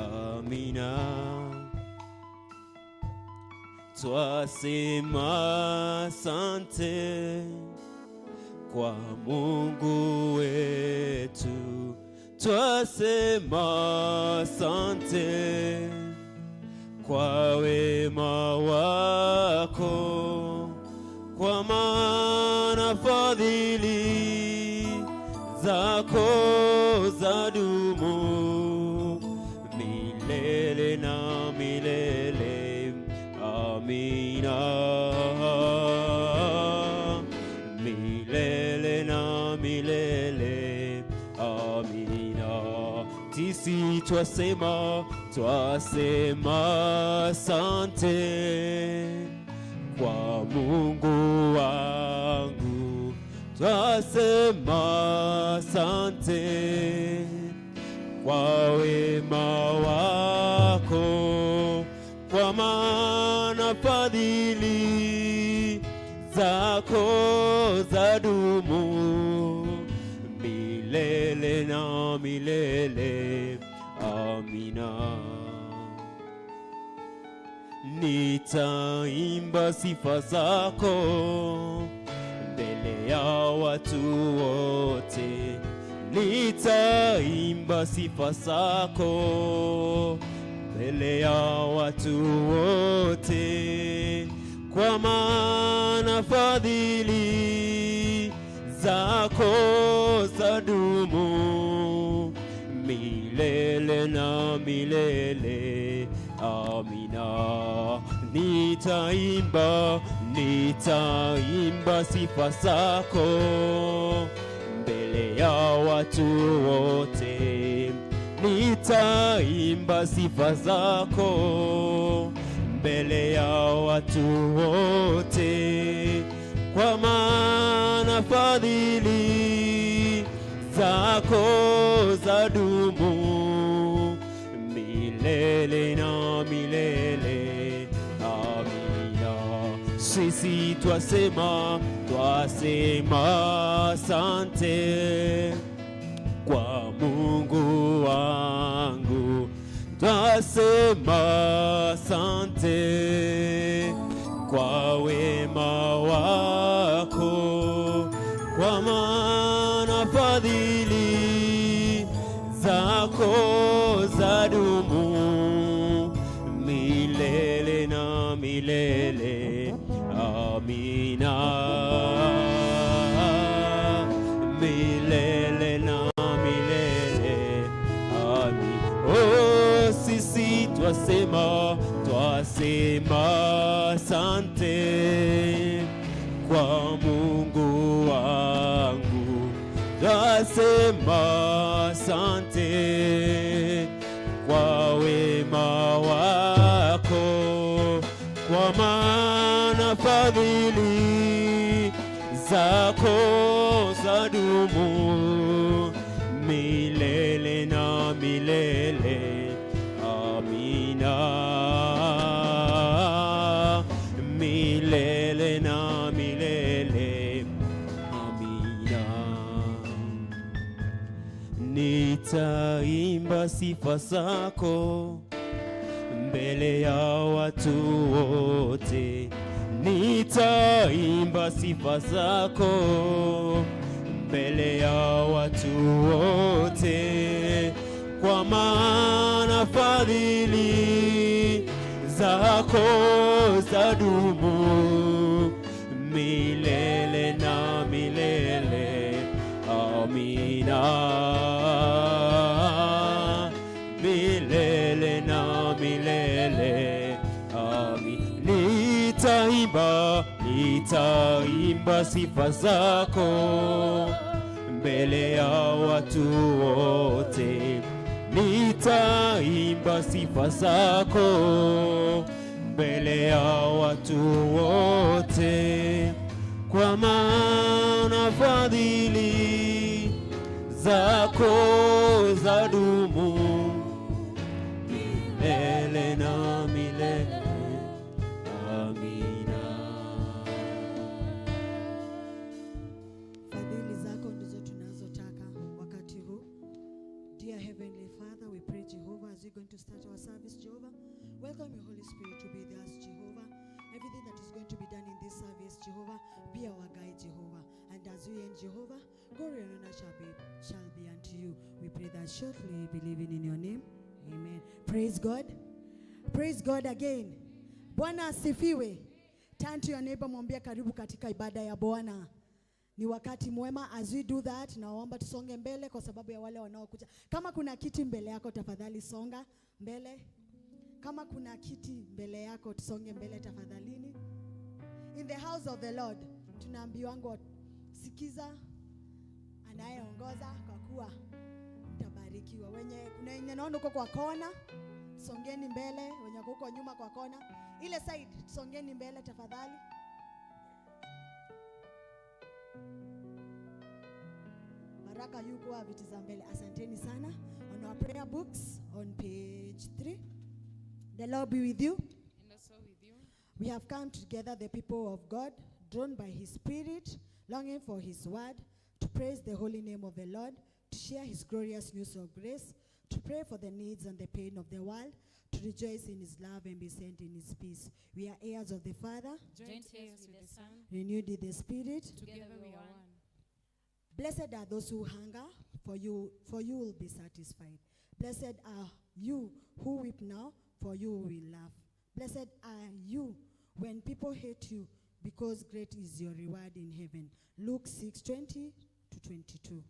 amina. Twasema asante kwa Mungu wetu, twasema asante kwa wema wako, kwa maana fadhili zako zadumu milele na milele. Amina. Milele na milele. Amina. Sisi twasema asante kwa Mungu wangu, twasema asante kwa wema wako, kwa maana fadhili zako zadumu milele na milele. Amina. Nitaimba sifa zako mbele ya watu wote, nitaimba sifa zako mbele ya watu wote, kwa maana fadhili zako zadumu milele na milele. Amina. Nitaimba sifa zako mbele ya watu wote, nitaimba sifa zako mbele ya watu wote, kwa maana fadhili zako zadumu milele na milele. Amina. Sisi twasema asante kwa Mungu wangu, twasema asante kwa wema wako, kwa maana fadhili zako zadumu milele na milele. Amina. Milele na milele. Amina. Oh, sisi twasema asante kwa Mungu wangu, twasema asante kwa wema wako, kwa maana fadhili zako zadumu milele na milele. Amina. Milele na milele. Amina. Nitaimba sifa zako mbele ya watu wote, nitaimba sifa zako mbele ya watu wote, kwa maana fadhili zako zadumu milele na milele. Amina. Milele na milele. Amina. Nitaimba sifa zako mbele ya watu wote, nitaimba sifa zako mbele ya watu wote, kwa maana fadhili zako zadumu milele na milele. Amina. Fadhili zako ndizo tunazotaka wakati huu. Dear Heavenly Father, we pray Jehovah, as you're going to start welcome your Holy Spirit to be with us, Jehovah. Everything that is going to be done in this service, Jehovah, be our guide, Jehovah. And as we end, Jehovah, glory and honor shall be unto you. We pray that shortly, believing in your name. Amen. Praise God. Praise God again. Bwana asifiwe. Turn to your neighbor, mwambie karibu katika ibada ya Bwana. Ni wakati mwema. As we do that, naomba tusonge mbele kwa sababu ya wale wanaokuja. Kama kuna kiti mbele yako, tafadhali songa mbele. Kama kuna kiti mbele yako, tusonge mbele tafadhalini. In the house of the Lord, tunaambiwa sikiza anayeongoza kwa kuwa mtabarikiwa. Wenye naona uko kwa kona, songeni mbele. Wenye uko nyuma kwa kona, ile side, songeni mbele tafadhali. Baraka yuko wa viti za mbele. Asanteni sana. On our prayer books on page 3. The Lord be with you. And also with you. We have come together, the people of God, drawn by His Spirit, longing for His word, to praise the holy name of the Lord, to share His glorious news of grace, to pray for the needs and the pain of the world, to rejoice in His love and be sent in His peace. We are heirs of the Father, Joint heirs with the Son, renewed in the Spirit. together we are one. Blessed are those who hunger, for you will be satisfied. Blessed are you who weep now, for you will laugh. Blessed are you when people hate you, because great is your reward in heaven. Luke 6:20-22.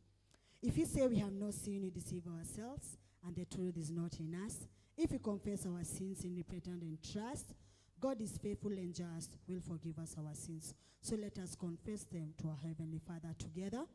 If we say we have no sin, we deceive ourselves, and the truth is not in us. If we confess our sins in repentance and trust, God is faithful and just, will forgive us our sins. So let us confess them to our Heavenly Father together.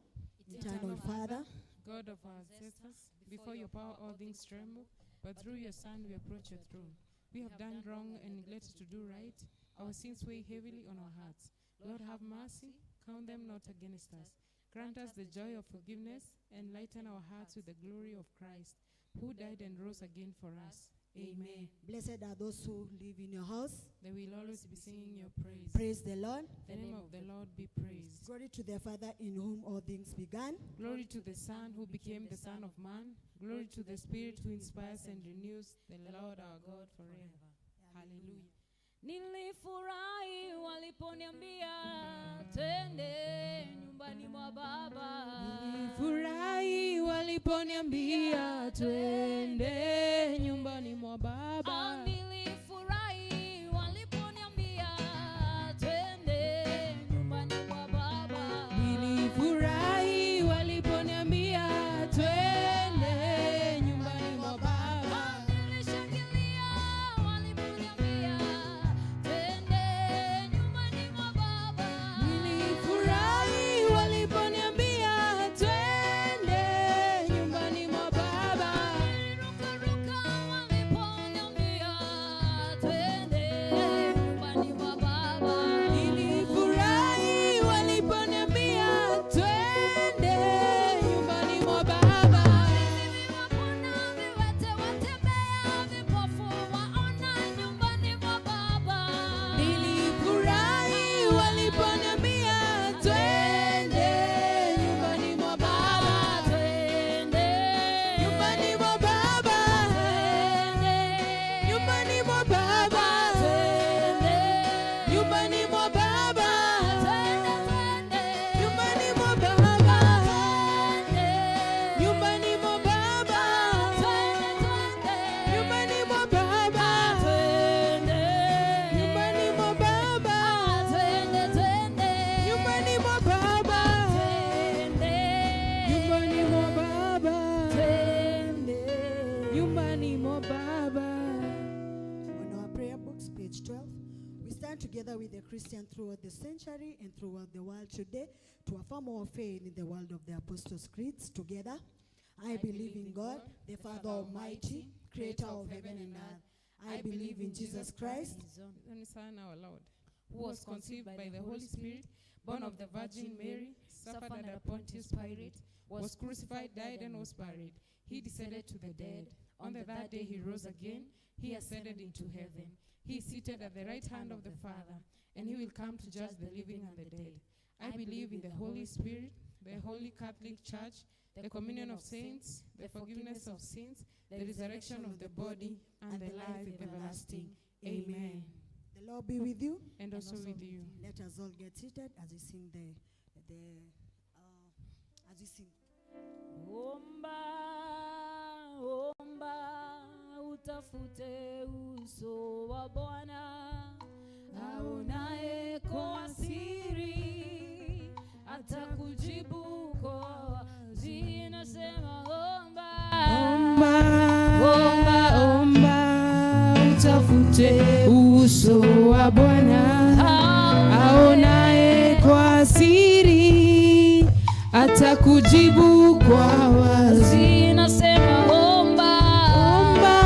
Eternal Father, God of our ancestors, before your power all things tremble, but through your Son we approach your throne. We have done wrong and neglected to do right. Our sins weigh heavily on our hearts. Lord, have mercy, count them not against us. Grant us the joy of forgiveness, and lighten our hearts with the glory of Christ, who died and rose again for us. Amen. blessed are those who live in your house. They will always be singing your praise. Praise the Lord. The name of the Lord be praised. Glory to the Father in whom all things began. Glory to the Son who became the Son of Man. Glory to the Spirit who inspires and renews, the Lord our God forever. Hallelujah. Nilifurahi waliponiambia twende nyumbani mwa Baba. Nilifurahi waliponiambia twende nyumbani mwa Baba. Nilifurahi waliponiambia twende nyumbani mwa Baba. Nilifurahi waliponiambia twende nyumbani mwa Baba. Nilishangilia waliponiambia twende nyumbani mwa Baba. Nilifurahi waliponiambia twende nyumbani mwa Baba. Nilirukaruka waliponiambia twende nyumbani mwa Baba. Nilifurahi waliponiambia twende nyumbani mwa Baba. Wapona viwete watembea, vipofu waona nyumbani mwa Baba. Nilifurahi waliponiambia twende nyumbani mwa Baba. Twende Nyumbani mwa Baba. Nyumbani mwa Baba. twende Nyumbani mwa Baba. twende Nyumbani mwa Baba. Nyumbani mwa Baba. Nyumbani mwa Baba. Nyumbani mwa Baba. Nyumbani mwa Baba. Nyumbani mwa Baba. Nyumbani mwa Baba. On our prayer books, page 12, we stand together with the Christian throughout the century and throughout the world today to affirm our faith in the world of the Apostles' Creeds together. I believe in God, the Father Almighty, creator of heaven and earth. I believe in Jesus Christ, Son, Son, our Lord, who was conceived by the Holy Spirit, born of the Virgin Mary, suffered under Pontius Pilate, was crucified, died, and was buried. He descended to the dead. On the third day he rose again. He ascended into heaven. He is seated at the right hand of the Father, and he will come to judge the living and the dead. I believe in the Holy Spirit, the Holy Catholic Church, the communion of saints, the forgiveness of sins, the resurrection of the body, and the life everlasting. Amen. The Lord be with you. And also with you. Let us all get seated as we sing as we sing. Omba, omba, utafute uso wa Bwana, aonaye kwa siri atakujibu kwa wazi. Nasema omba, Omba, omba, omba, utafute uso wa Bwana, aonaye kwa siri atakujibu kwa wazi. nasema omba, Omba,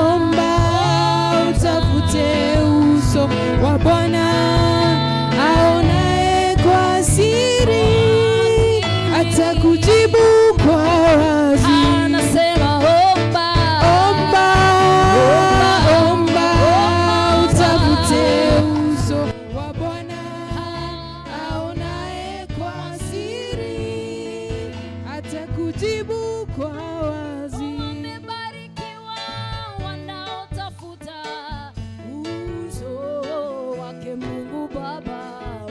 omba, utafute uso wa Bwana, aonaye kwa siri atakujibu kwa wazi. nasema omba, Omba, omba, utafute uso wa Bwana, aonaye kwa siri atakujibu kwa wazi. wamebarikiwa wanaotafuta uso wake Mungu Baba,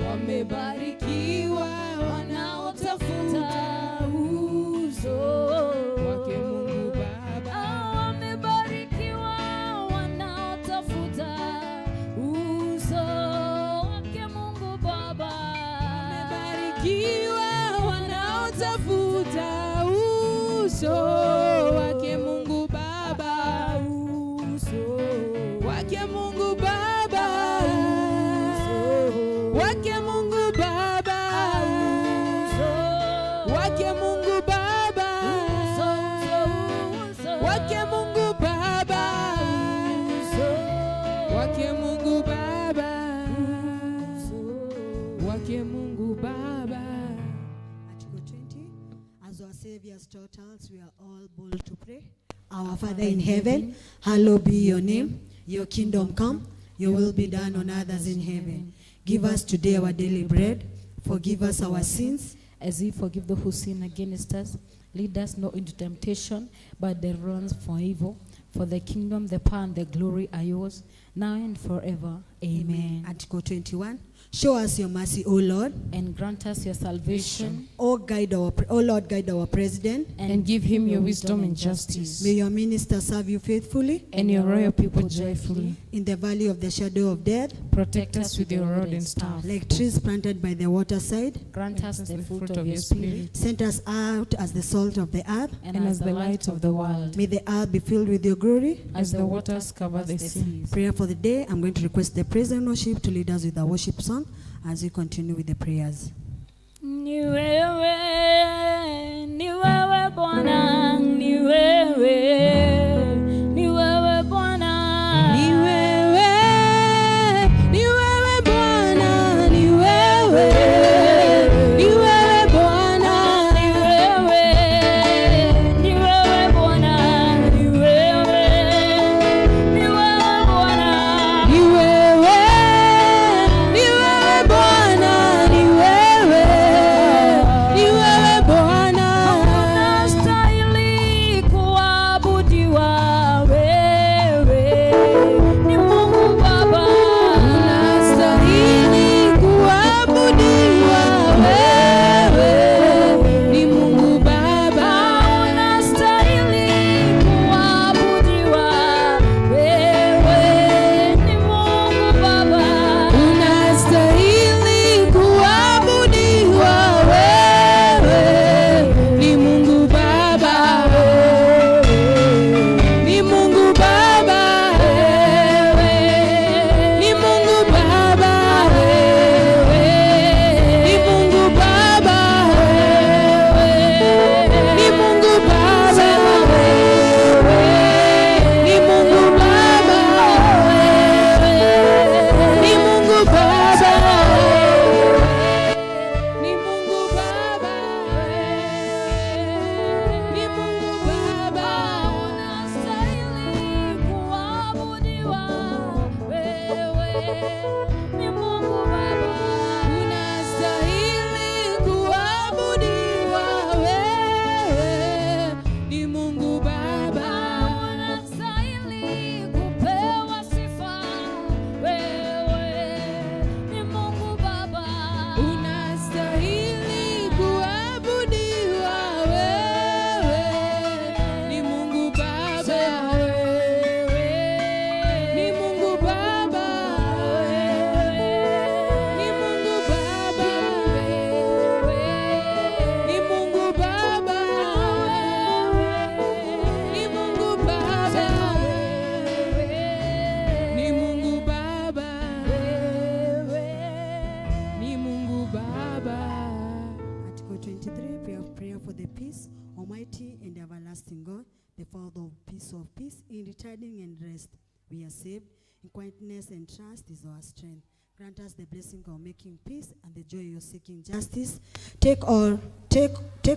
Wamebarikiwa wanaotafuta uso wake Mungu Baba. wamebarikiwa wanaotafuta uso wake Mungu Baba, Wamebarikiwa wanaotafuta uso wake Mungu Baba. Uso wake Mungu Baba. Wake Mungu Baba. Wake Mungu Baba. Wake Mungu Baba. Wake Mungu Baba. Wake Mungu Baba. Article 20. As our Savior's daughters, we are all bold to pray. Our Father in heaven, hallowed be your name. Your kingdom come, your will be done on earth as in heaven. Give us today our daily bread. Forgive us our sins, as we forgive those who sin against us. Lead us not into temptation, but deliver us from evil. For the kingdom, the power, and the glory are yours, now and forever. Amen. Article 21. Show us your mercy, O Lord. And grant us your salvation, O Lord, guide our president. And give him your wisdom and justice. May your ministers serve you faithfully. And your royal people joyfully. In the valley of the shadow of death, Protect us with your rod and staff. like trees planted by the waterside, grant us the fruit of your spirit, send us out as the salt of the earth. and And as the light of the world. May the earth be filled with your glory. As the waters cover the sea. Prayer for the day. I'm going to request the praise and worship to lead us with our worship song as we continue with the prayers. ni wewe Bwana, ni wewe Bwana, Ni wewe, ni wewe Bwana, ni wewe, ni wewe Bwana, ni wewe Bwana, ni wewe Bwana, ni wewe, ni wewe Bwana, ni wewe, ni wewe Bwana. unastahili kuabudiwa. peace. In returning and rest, we are saved. In quietness and trust is our strength. Grant us the blessing of making peace and the joy of seeking justice. Take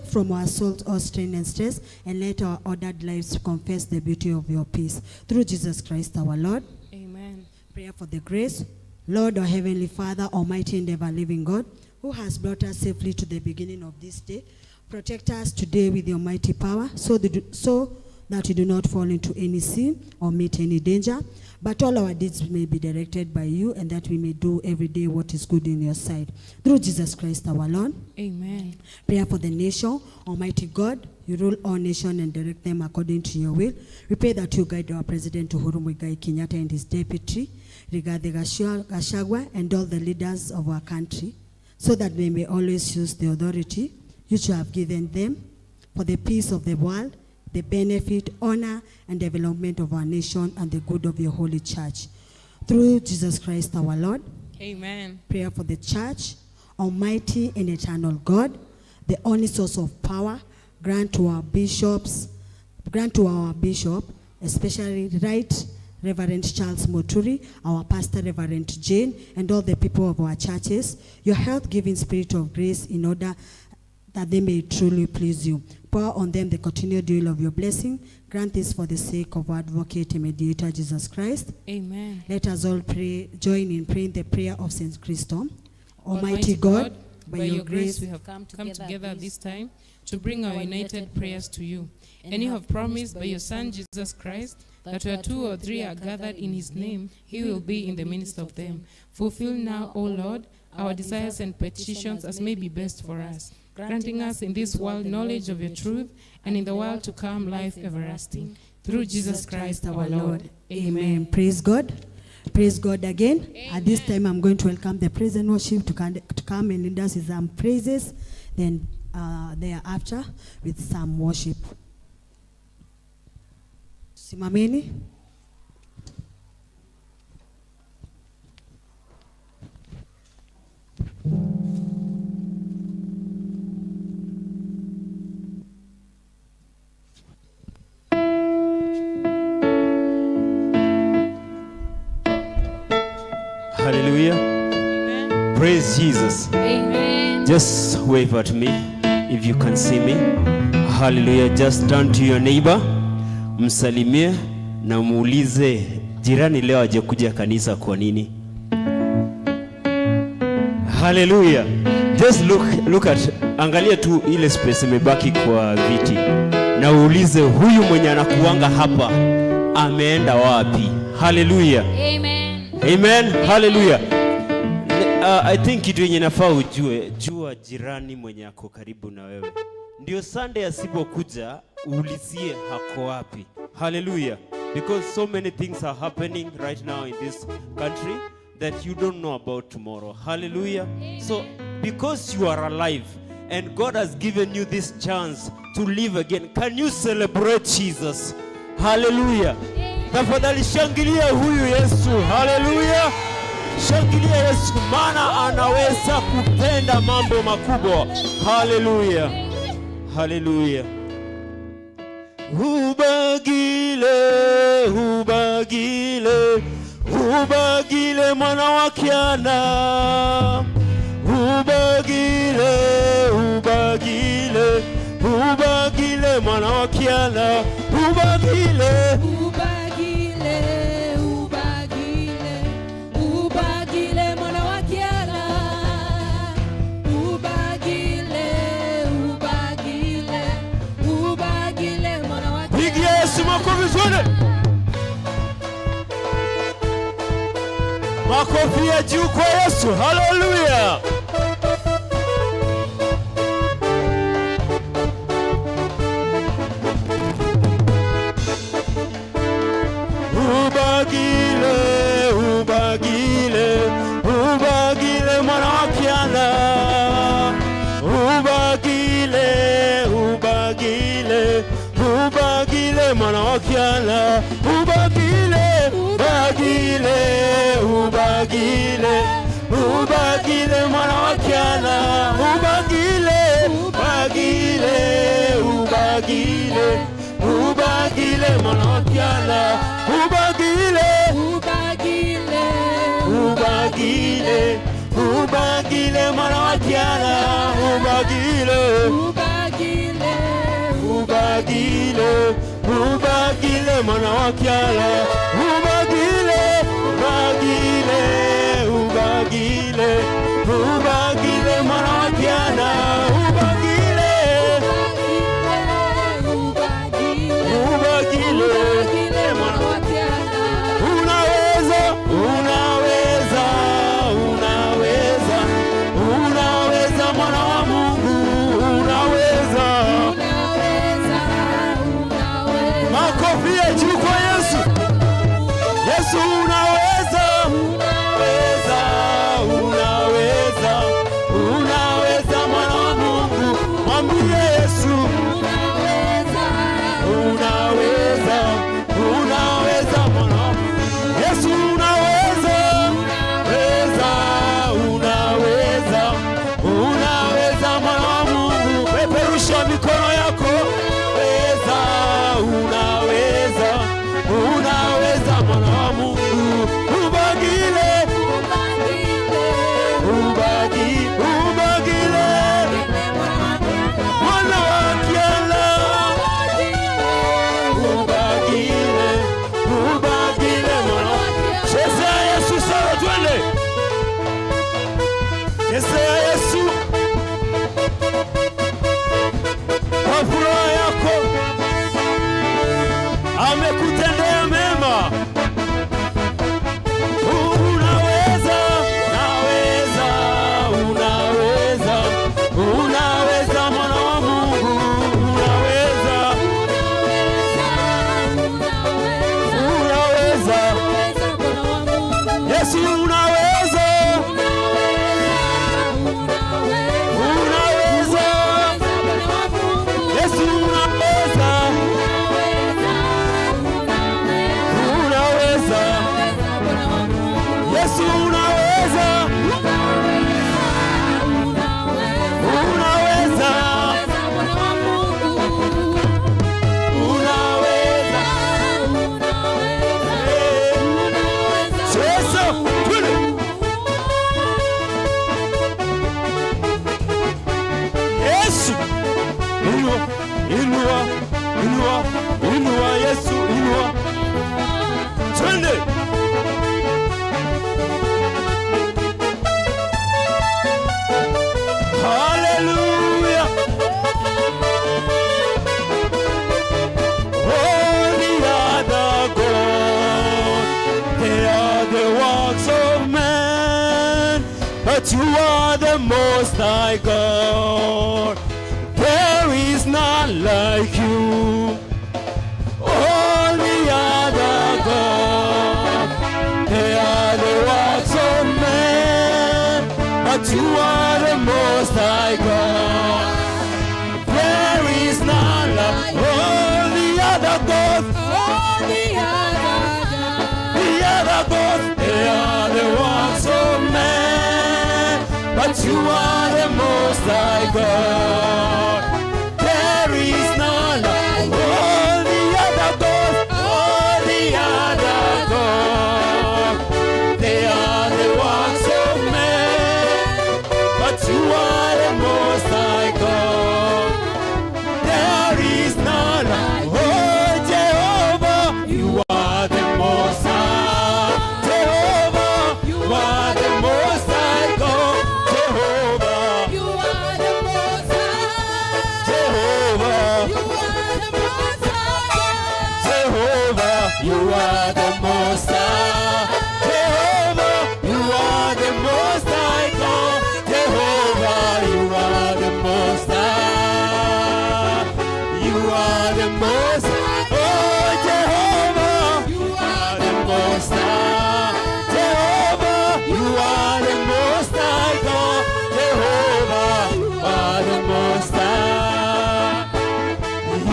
from our souls all strain and stress, and let our ordered lives confess the beauty of your peace. Through Jesus Christ our Lord. Amen. Prayer for the grace. Lord, our Heavenly Father, Almighty and ever-living God, who has brought us safely to the beginning of this day, protect us today with your mighty power, so that we do not fall into any sin or meet any danger, but all our deeds may be directed by you, and that we may do every day what is good in your sight. Through Jesus Christ our Lord. Amen. Prayer for the nation. Almighty God, you rule all nations and direct them according to your will. We pray that you guide our President Uhuru Muigai Kenyatta and his deputy, Rigathi Gachagua, and all the leaders of our country, so that they may always use the authority which you have given them for the peace of the world, the benefit, honor, and development of our nation, and the good of your holy church. Through Jesus Christ our Lord. Amen. Prayer for the church. Almighty and eternal God, the only source of power, grant to our bishop, especially Right Reverend Charles Muturi, our pastor Reverend Jane, and all the people of our churches, your health-giving spirit of grace, in order that they may truly please you. Pour on them the continued deal of your blessing. Grant this for the sake of our advocate and mediator, Jesus Christ. Amen. Let us all pray, join in praying the prayer of Saint Christo. Almighty God, by your grace we have come together at this time to bring our united prayers to you. And you have promised by your Son Jesus Christ that where 2 or 3 are gathered in his name, he will be in the midst of them. Fulfill now, O Lord, our desires and petitions as may be best for us, granting us in this world knowledge of your truth, and in the world to come life everlasting. Through Jesus Christ our Lord. Amen. Praise God. Praise God again. Amen. At this time, I'm going to welcome the praise and worship to come and lead us with some praises. Then thereafter with some worship. Simameni. Hallelujah. Amen. Praise Jesus. Amen. Just wave at me if you can see me. Hallelujah. Just turn to your neighbor, msalimie na muulize jirani leo hajakuja kanisa kwa nini. Hallelujah. Just look at, angalia tu ile space imebaki kwa viti na uulize huyu mwenye anakuanga hapa ameenda wapi. Hallelujah. Amen. Amen. Hallelujah. I think kitu yenye nafaa ujue, jua jirani mwenye ako karibu na wewe. Ndio Sunday asipokuja uulizie hako wapi. Hallelujah. Because so many things are happening right now in this country that you don't know about tomorrow. Hallelujah. Amen. So because you are alive and God has given you this chance to live again, can you celebrate Jesus? Hallelujah. Tafadhali shangilia huyu Yesu. Hallelujah. Shangilia Yesu, maana anaweza kutenda mambo makubwa. Hallelujah. Hallelujah. Ubagile, ubagile, ubagile mwana wa Kiana. Ubagile, ubagile, ubagile mwana wa Kiana. Ubagile, Ubagile, ubagile, ubagile mwana wa Kiana. Ubagile, ubagile, ubagile mwana wa Kiana. pigia Yesu makofi zote. Makofi ya juu kwa Yesu. Hallelujah. Ubagile, ubagile, ubagile mwana wa Kiana. Ubagile, ubagile, ubagile mwana wa Kiana. Ubagile, ubagile, ubagile, ubagile mwana wa Kiana. Ubagile, ubagile, ubagile, ubagile mwana wa Kiana. mwana wa Kiana, ubagile, ubagile, ubagile, ubagile mwana wa Kiana, ubagile, ubagile, ubagile, ubagile mwana wa Kiana, ubagile, ubagile, ubagile mwana wa Kiana. unaweza, unaweza, unaweza, unaweza mwana wa Mungu, unaweza. Makofi ya juu kwa Yesu. Yesu unaweza, unaweza, unaweza, unaweza mwana wa Mungu. Mwambie Yesu unaweza, unaweza mwana wa Mungu. Yesu unaweza, unaweza, unaweza, unaweza mwana wa Mungu. Peperusha mikono yako. Unaweza, unaweza, unaweza mwana wa Mungu. Ubagile, ubagile, ubagile mwana wa Kiana, ubagile, ubagile mwana wa Kiana. Chezea Yesu sawa, twende. Chezea Yesu kwa furaha yako, amekutendea mema. Unaweza, unaweza, unaweza, unaweza mwana wa Mungu, unaweza, unaweza. Yesu unaweza, unaweza. Yesu unaweza, unaweza. Yesu unaweza, unaweza, unaweza. Cheza, twende. Yesu inua, inua, inua, inua Yesu inua. Twende. Hallelujah. All the other gods, they are the works of man, but you are the most high God. There is none like you. All the other gods, they are the works of man, but you are the most high God. There is none like all the other gods. The other gods, they are the works of man, but you are the most high God. There is none like all the other gods. All the other gods, they are the works of man, but you are the most high God. There is none like oh Jehovah, you are the most high. Jehovah, you are the most high God. Jehovah, You are the most high. Jehovah, You are the most high. Jehovah, you are the most high. Jehovah, you are the most high God. Jehovah, you are the most high. You are the most high. Oh Jehovah, you are the most high. Jehovah, you are the most high God. Jehovah, you are the most high.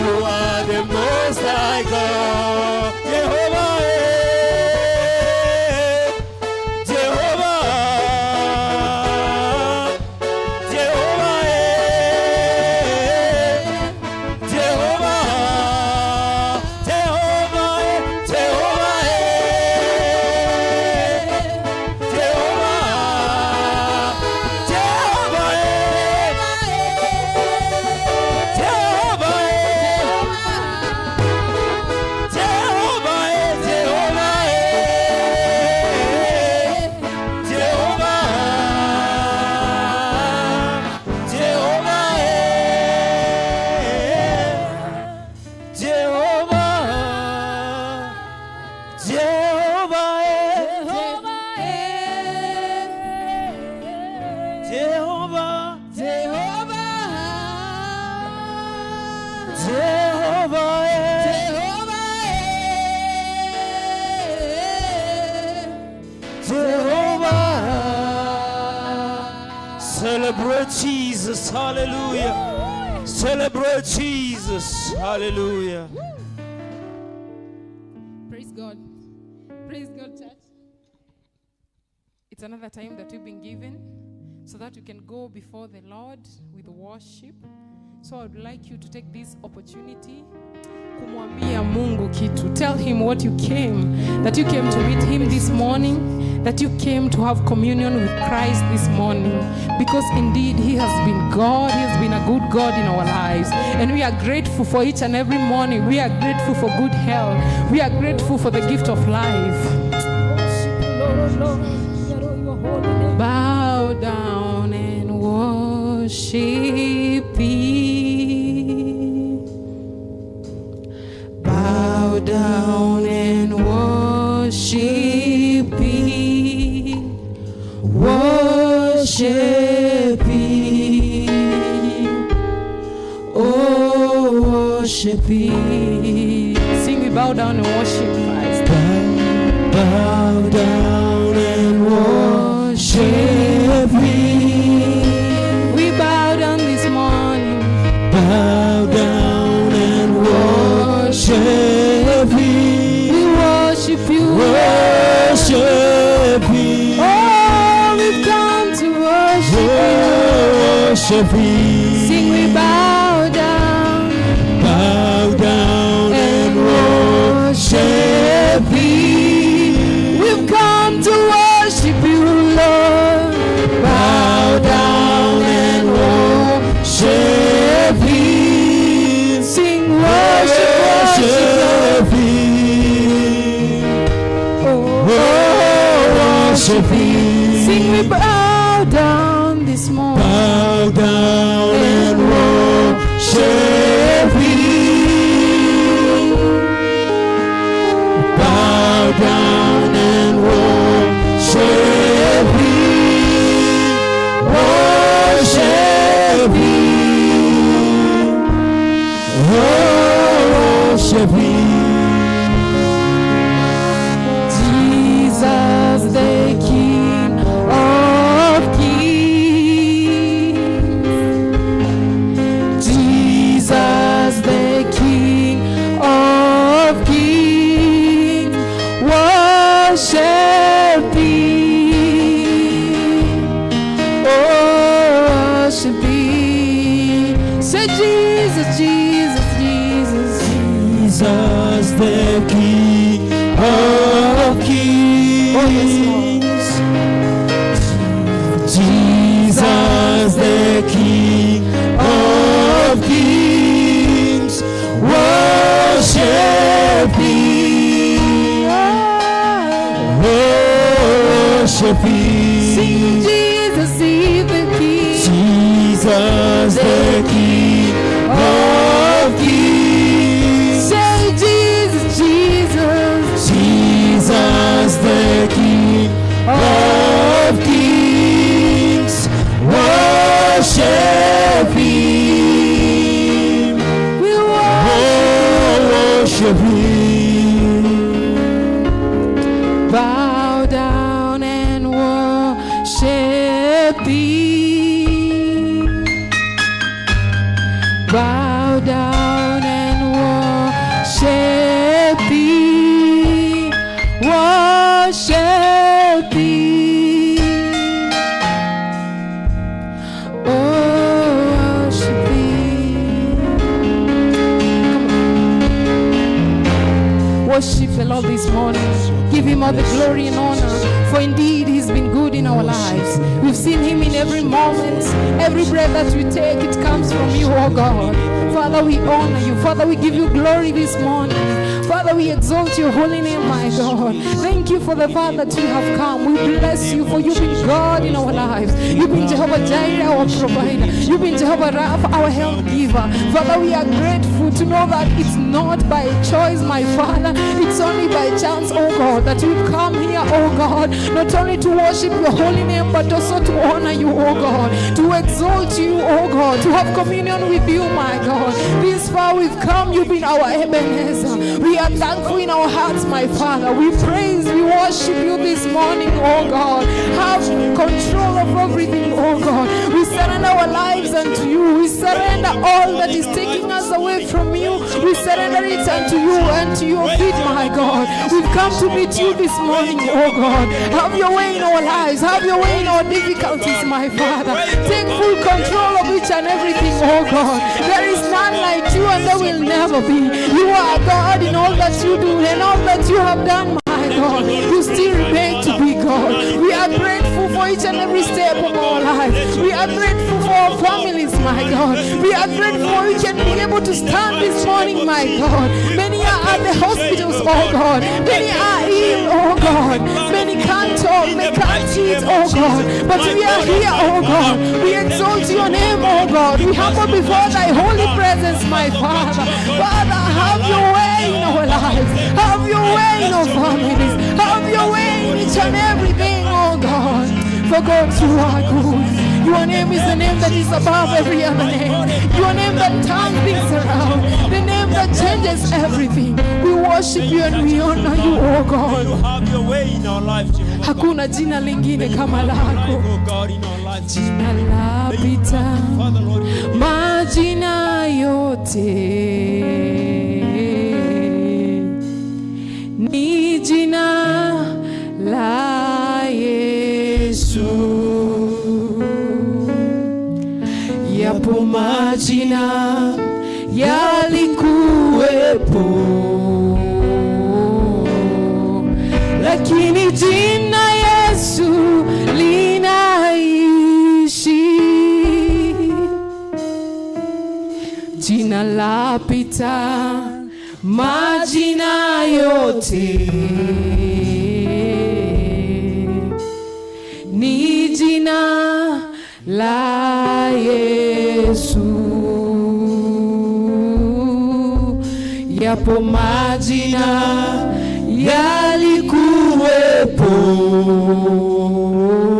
You are the most high God. Jehovah, Jehovah, Jehovah, Jehovah, Jehovah. Celebrate Jesus, hallelujah. Celebrate Jesus, hallelujah. Praise God. Praise God, church. It's another time that we've been given so that we can go before the Lord with worship. So I would like you to take this opportunity kumwambia Mungu kitu. Tell him what you came, that you came to meet him this morning, that you came to have communion with Christ this morning. Because indeed he has been God, he has been a good God in our lives. And we are grateful for each and every morning. We are grateful for good health. We are grateful for the gift of life. Bow down and worship Him. Bow down and worship Him. Worship Him. Oh, worship Him. Sing, we bow down and worship Christ. Bow down and worship Him. We bow down this morning. Bow down and worship Him. We worship you. Worship Him. Oh, we've come to worship Worship Him. you. Sing, we bow down. Bow down and worship Him. We've come to worship you, Lord. Bow down and worship Him. Sing, worship, worship, Him. oh, Worship Him. sing, we bow down this morning. Bow down and worship Him. Bow down and worship Him. Worship Him. Worship Him. Jesus, the King of Kings. Jesus, the King of Kings. Worship Him. Oh, worship Him. Say, Jesus, Jesus, Jesus. Jesus, the King of Kings. Oh, yes, Lord. Jesus, the King of Kings. Worship Him. Worship Him. Sing, Jesus is the King. Jesus, the King of Kings. Say, Jesus, Jesus. Jesus, the King of Kings. Worship Him. We Worship Him. bow down and worship Him. Bow down and worship Him. Worship Him. Oh, worship Him. Worship the Lord this morning. Give Him all the glory and honor. For indeed He's been good in our lives. We've seen Him in every moment. Every breath that we take, it comes from You, oh God. Father, we honor You. Father, we give You glory this morning. Father, we exalt Your holy name, my God. Thank You for the fact that You have come. We bless You, for You've been God in our lives. You've been Jehovah Jireh, our provider. You've been Jehovah Rapha, our health giver. Father, we are grateful to know that it's not by choice, my Father. It's only by chance, oh God, that we've come here, oh God, not only to worship your holy name, but also to honor you, oh God, to exalt you, oh God, to have communion with you, my God. This far we've come, you've been our Ebenezer. We are thankful in our hearts, my Father. We praise, we worship you this morning, oh God. Have control of everything, oh God. We surrender our lives unto you. We surrender all that is taking us away from you. We surrender it unto you and to your feet, my God. We've come to meet you this morning, oh God. Have your way in our lives. Have your way in our difficulties, my Father. Take full control of each and everything, oh God. There is none like you and there will never be. You are God in all that you do and all that you have done, my God. You still remain to be God. We are grateful for each and every step of our life. We are grateful for our families, my God. We are grateful we can be able to stand this morning, my God. Many are at the hospitals, oh God. Many are ill, oh God. Many can't talk, they can't eat, oh God. But we are here, oh God. We exalt your name, oh God. We humble before thy holy presence, my Father. Father, have your way in our lives. Have your way in our families. Have your way in each and everything, oh God. For God, you are good. Your name is the name that is above every other name. Your name that turns things around. The name that changes everything. We worship you and we honor you, oh God. Have your way in our life, Jehovah. Hakuna jina lingine kama lako. Oh God, in our life. Jina lapita Father, Lord, majina yote, ni jina la Yesu. Yapo majina yalikuwepo, lakini jina Yesu linaishi. Jina lapita majina yote, ni jina la Yesu. Yapo majina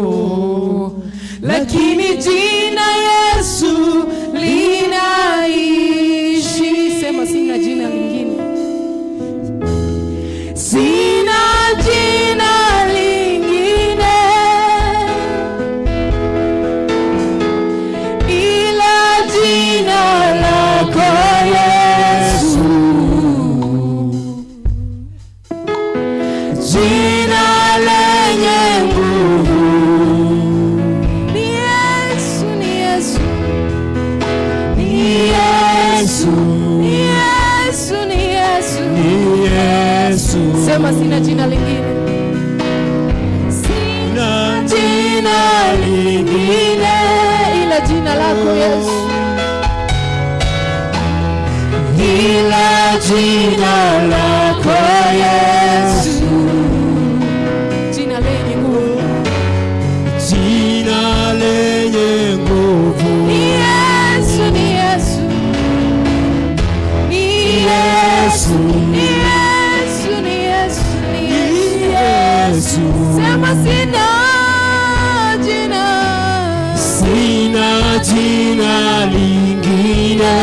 yalikuwepo, lakini jina Yesu linaishi. Sema sina jina lingine. Sina jina lingine ila jina lako Yesu. Jina lenye nguvu. Ni Yesu, ni Yesu. Ni Yesu. Ni Yesu, ni Yesu. ni Yesu. Sema sina jina lingine. Sina jina lingine ila jina lako Yesu. Ila jina lako Yesu. Jina lenye nguvu. Jina lenye nguvu. Ni Yesu, ni Yesu. Ni Yesu. Ni Yesu, ni Yesu, ni Yesu. Sema sina jina. Sina jina lingine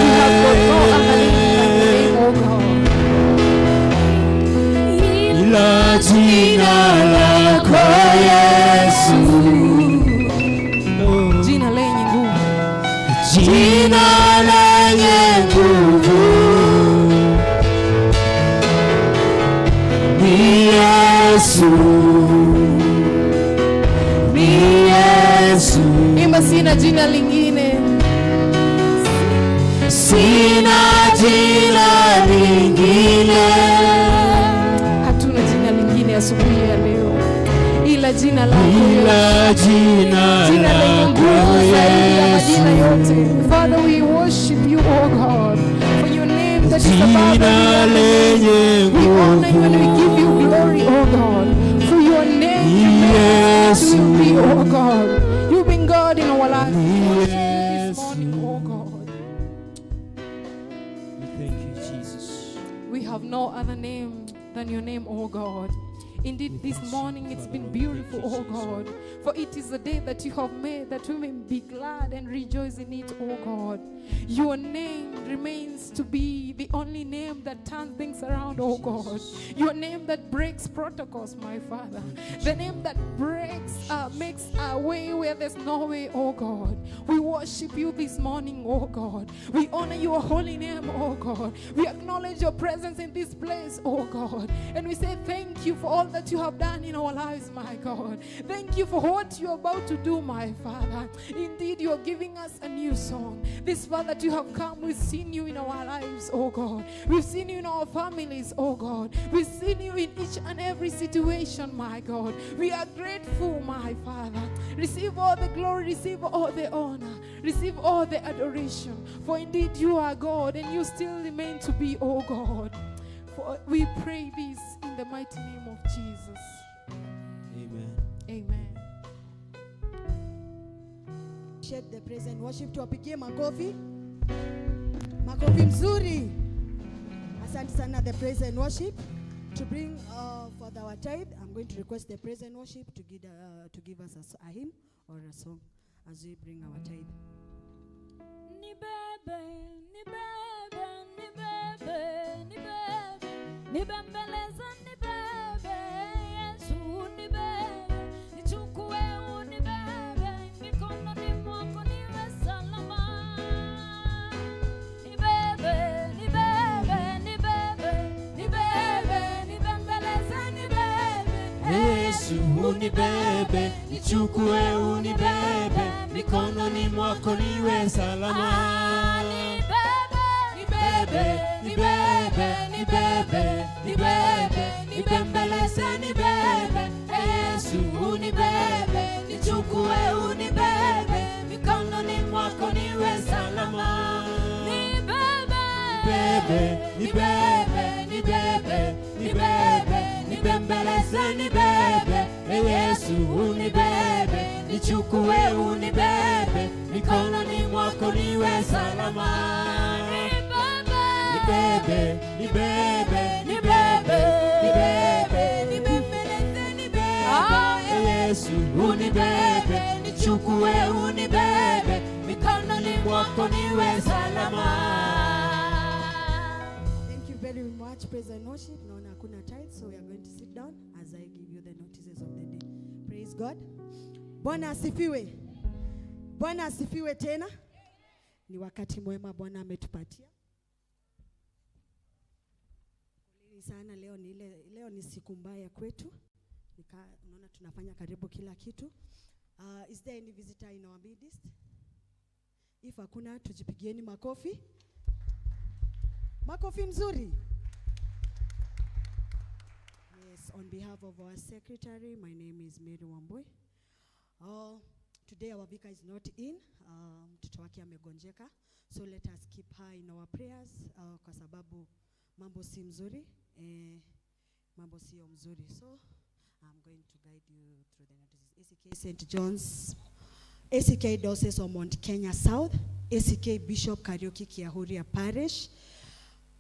ila jina lako Yesu. Jina lenye nguvu. Jina lenye nguvu. Ni Yesu. Ni Yesu. Imba sina jina lingine. Sina jina lingine. Hatuna jina lingine asubuhi ya leo ila jina lako Yesu. Ila jina Jina lenye lako nguvu zaidi ya majina Yesu. yote. Father, we worship you, oh God, for your name that is above Jina every other name. lenye We honor you and we nguvu. give you glory, oh God, for your name Yesu. to be, oh God. You've been God in our life. We worship you Yes. this morning, oh God. We thank you, Jesus. We have no other name than your name, O God. Indeed, this morning it's been beautiful, O God. For it is the day that you have made, that we may be glad and rejoice in it, O God. Your name remains to be the only name that turns things around, O God. Your name that breaks protocols, my Father. The name that makes a way where there's no way, O God. We worship you this morning, O God. We honor your holy name, O God. We acknowledge your presence in this place, O God. And we say thank you for all that you have done in our lives, my God. Thank you for what you're about to do, my Father. Indeed, you're giving us a new song. This far that you have come, we've seen you in our lives, oh God. We've seen you in our families, oh God. We've seen you in each and every situation, my God. We are grateful, my Father. Receive all the glory, receive all the honor, receive all the adoration. For indeed you are God and you still remain to be, oh God. For we pray this in the mighty name of Jesus. Amen. Amen. Appreciate the praise and worship. Tuwapigie makofi. Makofi mzuri. Asante sana the praise and worship. To bring for our tithe, I'm going to request the praise and worship to give us a hymn or a song as we bring our tithe. Ni bebe, ni bebe, ni bebe, ni bebe, ni bembeleza, ni bebe, Yesu ni bebe, nichukue unibebe, mikononi mwako niwe salama. Ni bebe, ni bebe, ni bebe, ni bebe, ni bembeleza, ni bebe, Yesu unibebe, nichukue unibebe, mikononi mwako niwe salama. Nibebe, nibebe, nibebe, nibebe, nibembeleze nibebe, Yesu unibebe, nichukue unibebe, mikononi mwako niwe salama. Nibebe, nibebe, nibebe, nibebe, nibembeleze nibebe, Yesu unibebe, nichukue unibebe, mikononi mwako niwe salama. Nibebe, nibebe, nibebe, nibebe, nibembeleze nibebe, Yesu unibebe, nichukue unibebe, mikononi mwako niwe salama. Thank you very much, praise and worship. Naona hakuna tithe, so we are going to sit down as I give you the notices of the day. Praise God. Bwana asifiwe. Bwana asifiwe tena. Ni wakati mwema Bwana ametupatia. Poleni sana, leo ni siku mbaya kwetu. Unaona tunafanya karibu kila kitu. Is there any visitor in our midst? If hakuna, tujipigieni makofi. Makofi mzuri. Yes, on behalf of our secretary, my name is Mary Wambui. Today our vicar is not in. Mtoto wake amegonjeka. So let us keep her in our prayers kwa sababu mambo si mzuri. Mambo sio mzuri. So I'm going to guide you through the notices. ACK St. John's, ACK Diocese of Mount Kenya South, ACK Bishop Kariuki Kiahuria Parish,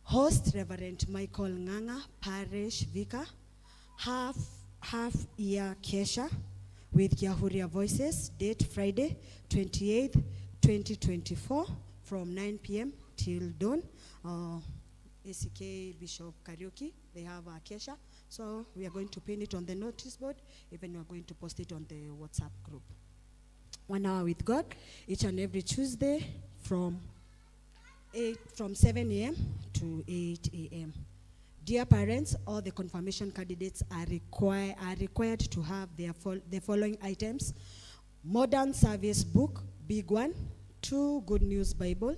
Host Reverend Michael Nganga, Parish Vicar, half year Kesha with Kiahuria Voices, date Friday 28th 2024 from 9 p.m. till dawn. ACK Bishop Kariuki, they have a Kesha, so we are going to pin it on the notice board, even we are going to post it on the WhatsApp group. 1 hour with God each and every Tuesday from 7 a.m. to 8 a.m. Dear parents, all the confirmation candidates are required to have the following items: Modern Service Book, big one; 2 Good News Bible;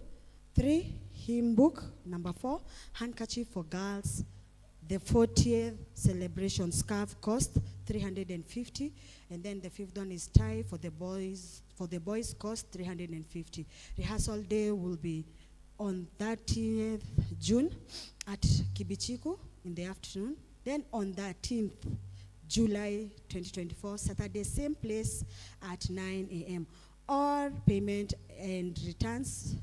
3 Hymn Book; number 4 Handkerchief for girls. The 40th celebration scarf cost 350, and then the 5th one is tie for the boys. For the boys cost 350. Rehearsal day will be on 30th June at Kibichiku in the afternoon. Then on 13th July 2024, Saturday, same place at 9 a.m. All payment and returns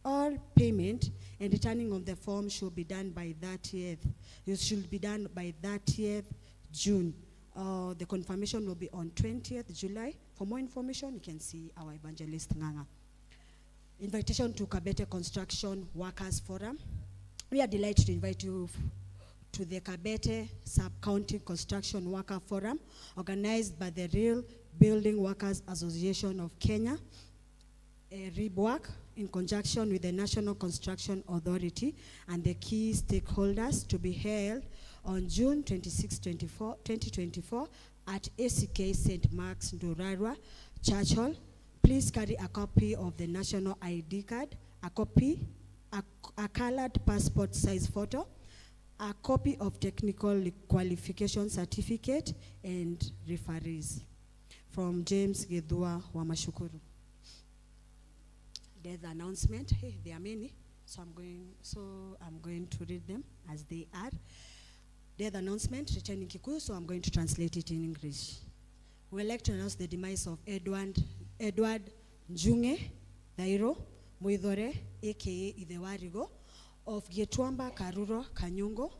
all payment and returning of the form should be done by 30th. It should be done by 30th June. The confirmation will be on 20th July. For more information, you can see our evangelist Nganga. Invitation to Kabete Construction Workers Forum. We are delighted to invite you to the Kabete Sub-County Construction Worker Forum, organized by the Real Building Workers Association of Kenya, RIBWORK, in conjunction with the National Construction Authority and the key stakeholders, to be held on June 26, 2024 at ACK St. Mark's, Ndurarwa, Church Hall. Please carry a copy of the national ID card, a colored passport size photo, a copy of technical qualification certificate, and referees. From James Gedua Wamashukuru. There's the announcement. Hey, there are many, so I'm going to read them as they are. There's the announcement written in Kikuyu, so I'm going to translate it in English. We'd like to announce the demise of Edward Njunge Dairo Muidhore, aka Idewarigo, of Getwamba Karuro Kanyungo,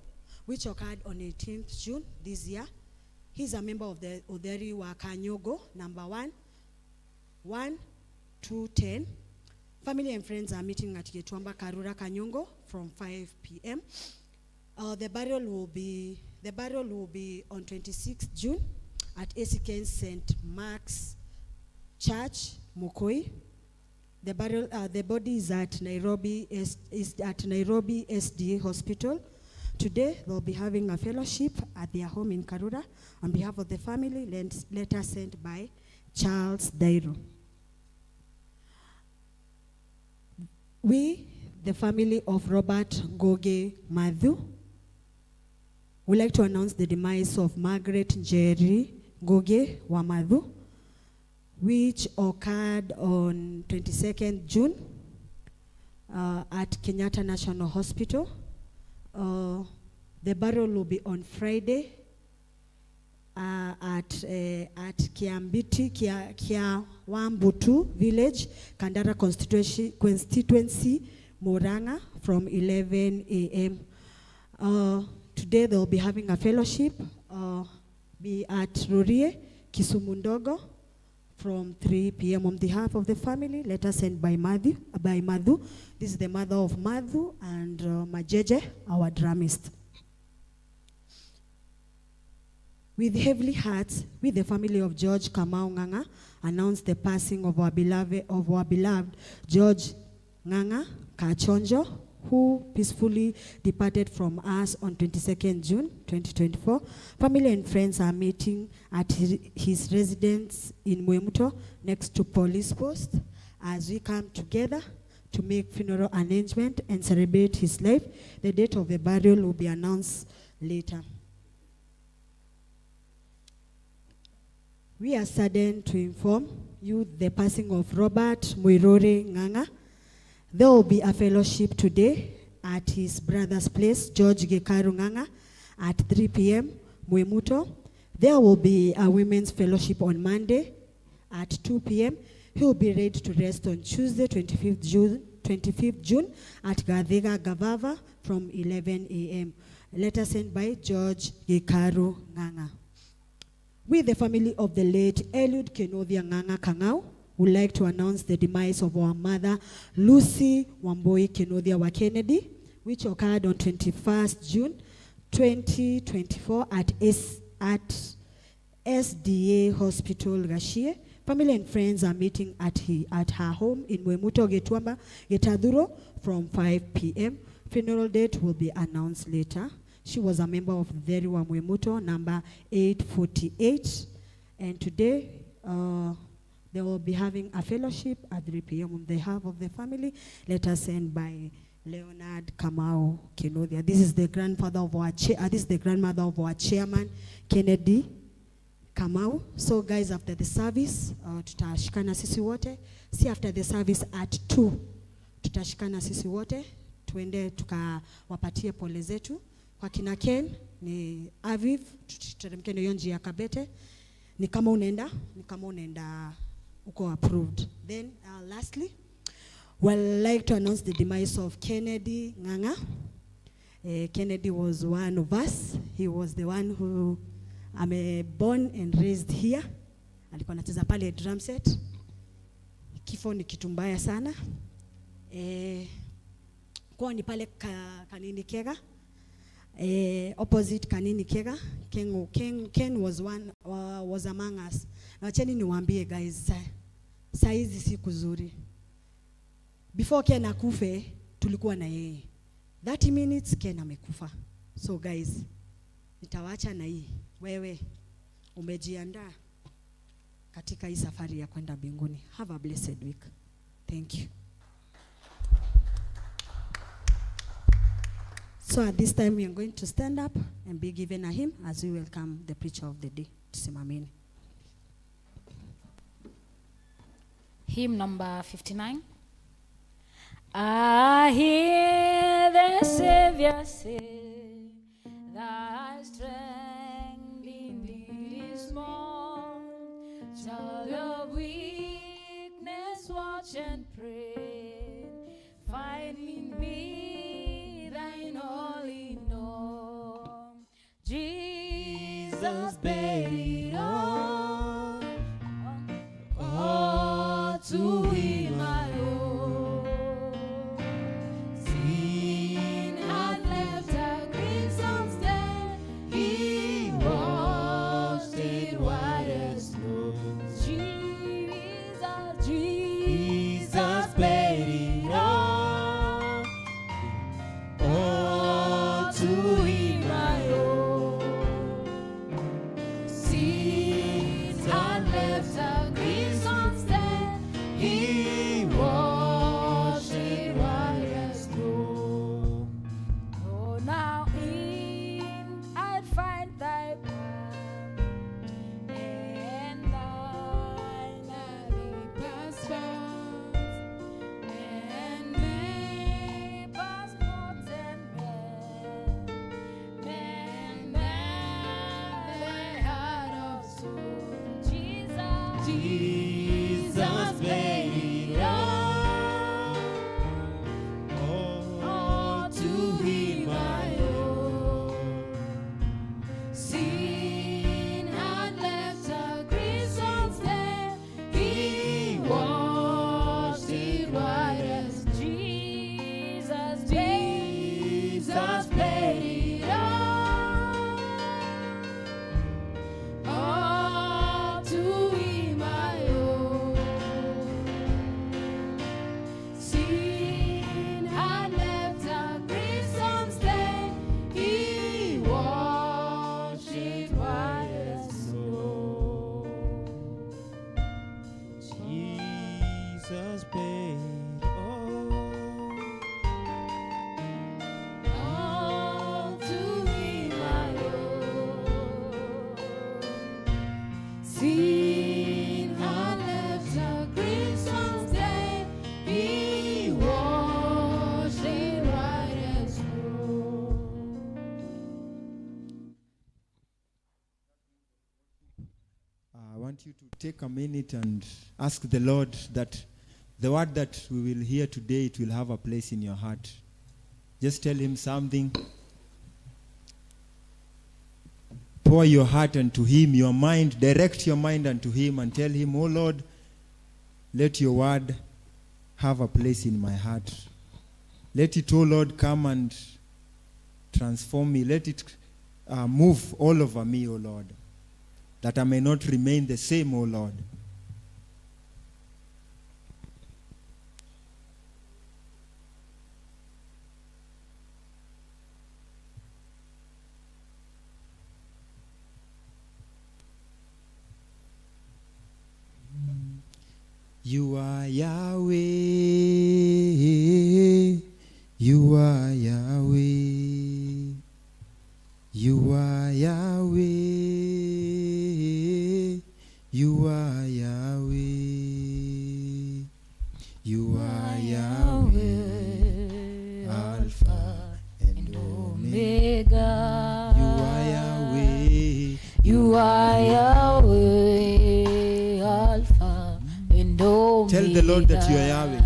which occurred on 18th June this year. He's a member of the Oderi wa Kanyogo, number 1, 2, 10. Family and friends are meeting at Getwamba Karura Kanyungo from 5 p.m. The burial will be on 26th June at ACK St. Mark's Church, Mukoi. The body is at Nairobi SD Hospital. Today they'll be having a fellowship at their home in Karura on behalf of the family. Letter sent by Charles Dairo. We, the family of Robert Goge Madhu, would like to announce the demise of Margaret Njeri Goge Wamadhu, which occurred on 22nd June at Kenyatta National Hospital. The burial will be on Friday at Kiambiti, Kiawambutu Village, Kandara Constituency, Murang'a, from 11 a.m. Today they'll be having a fellowship be at Rurie, Kisumundogo, from 3 p.m. on behalf of the family. Letter sent by Madhu. This is the mother of Madhu and Majeje, our drummist. With heavy hearts, we, the family of George Kamau Nganga, announce the passing of our beloved George Nganga Kachonjo, who peacefully departed from us on 22nd June 2024. Family and friends are meeting at his residence in Mwemuto, next to police post, as we come together to make funeral arrangement and celebrate his life. The date of the burial will be announced later. We are saddened to inform you the passing of Robert Muirore Nganga. There will be a fellowship today at his brother's place, George Gekaru Nganga, at 3 p.m. Mwemuto. There will be a women's fellowship on Monday at 2 p.m. He will be ready to rest on Tuesday, 25th June at Gadhiga Gavava from 11 a.m. Letter sent by George Gekaru Nganga. We, the family of the late Eliud Kenothia Nganga Kangau, would like to announce the demise of our mother, Lucy Wamboi Kenothia wa Kennedy, which occurred on 21st June 2024 at SDA Hospital, Gashie. Family and friends are meeting at her home in Mwemuto, Getwamba, Getaduro from 5 p.m. Funeral date will be announced later. She was a member of Dheri wa Mwemuto, number 848. And today, they will be having a fellowship at 3 p.m. on behalf of the family. Letter sent by Leonard Kamau Kenothia. This is the grandfather of our this is the grandmother of our chairman, Kennedy Kamau. So guys, after the service, tutashikana sisi wote. See, after the service at 2, tutashikana sisi wote. Tuende tukawapatie pole zetu. Kwa kina Ken, ni Aviv, tuteremke hiyo njia ya Kabete. Ni kama unaenda uko approved. Then lastly, Well, I'd like to announce the demise of Kennedy Nganga. Kennedy was one of us. He was the one who born and raised here. Alikuwa anacheza pale drum set. Kifo ni kitu mbaya sana. Kwa ni pale Kanini Kega. Opposite Kanini Kega. Ken was among us. Na wacheni niwaambie guys, saa hizi siku nzuri. Before Ken akufe, tulikuwa na yeye. 30 minutes Ken amekufa. So guys, nitawacha na hii. Wewe umejiandaa katika hii safari ya kwenda mbinguni. Have a blessed week. Thank you. So at this time we are going to stand up and be given a hymn as we welcome the preacher of the day. Tusimameni. Hymn number 59. I hear the Savior say, thy strength indeed is small. Child of weakness, watch and pray. Find in me thine all in all. Jesus paid it all to him I owe. Sin had left a crimson stain, he washed it white as snow. Jesus paid it all to him I owe. Sin had left a crimson stain, he washed it white as snow. Oh, now in I'd find thy balm, and thine deepest found, and vapors potent men the heart of soul. Jesus paid it all to him I owe. Sin had left a crimson stain, he washed it white as Jesus paid it all to him I owe. Sin had left a crimson stain, he washed it white as snow. Jesus paid All to him I owe. Sin had left a crimson stain, he washed it white as snow. I want you to take a minute and ask the Lord that the word that we will hear today, it will have a place in your heart. Just tell him something. Pour your heart unto him, your mind, direct your mind unto him and tell him, oh Lord, let your word have a place in my heart. Let it, oh Lord, come and transform me. Let it move all over me, oh Lord, that I may not remain the same, oh Lord. You are Yahweh, you are Yahweh, you are Yahweh, you are Yahweh, you are Yahweh, Alpha and Omega. You are Yahweh, You are Yahweh, Alpha and Omega. Tell the Lord that you are Yahweh.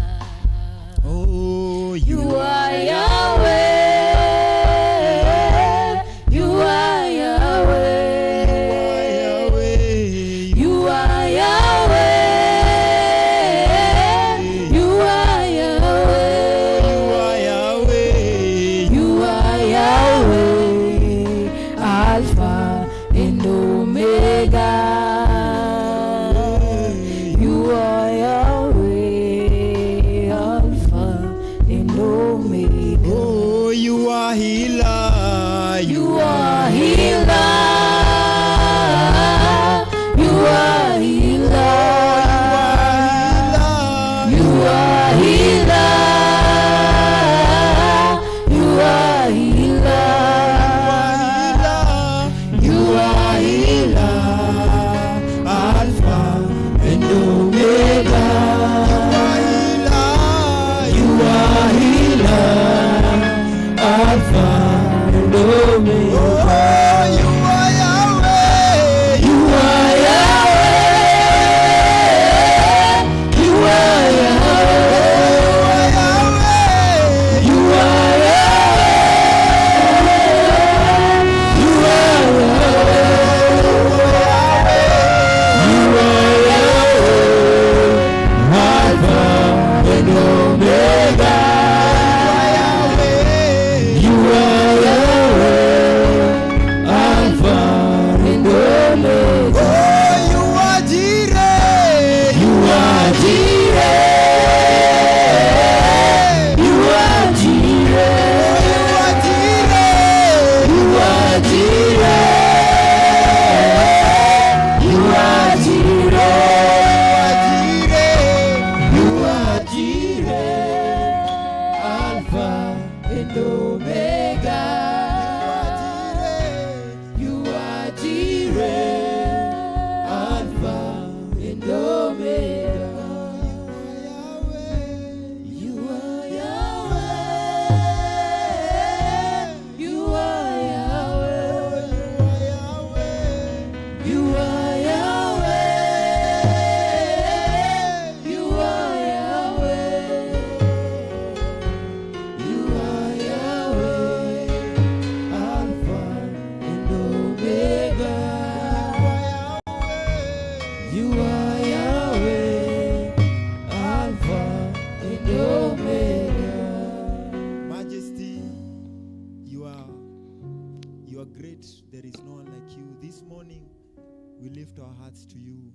we lift our hearts to you.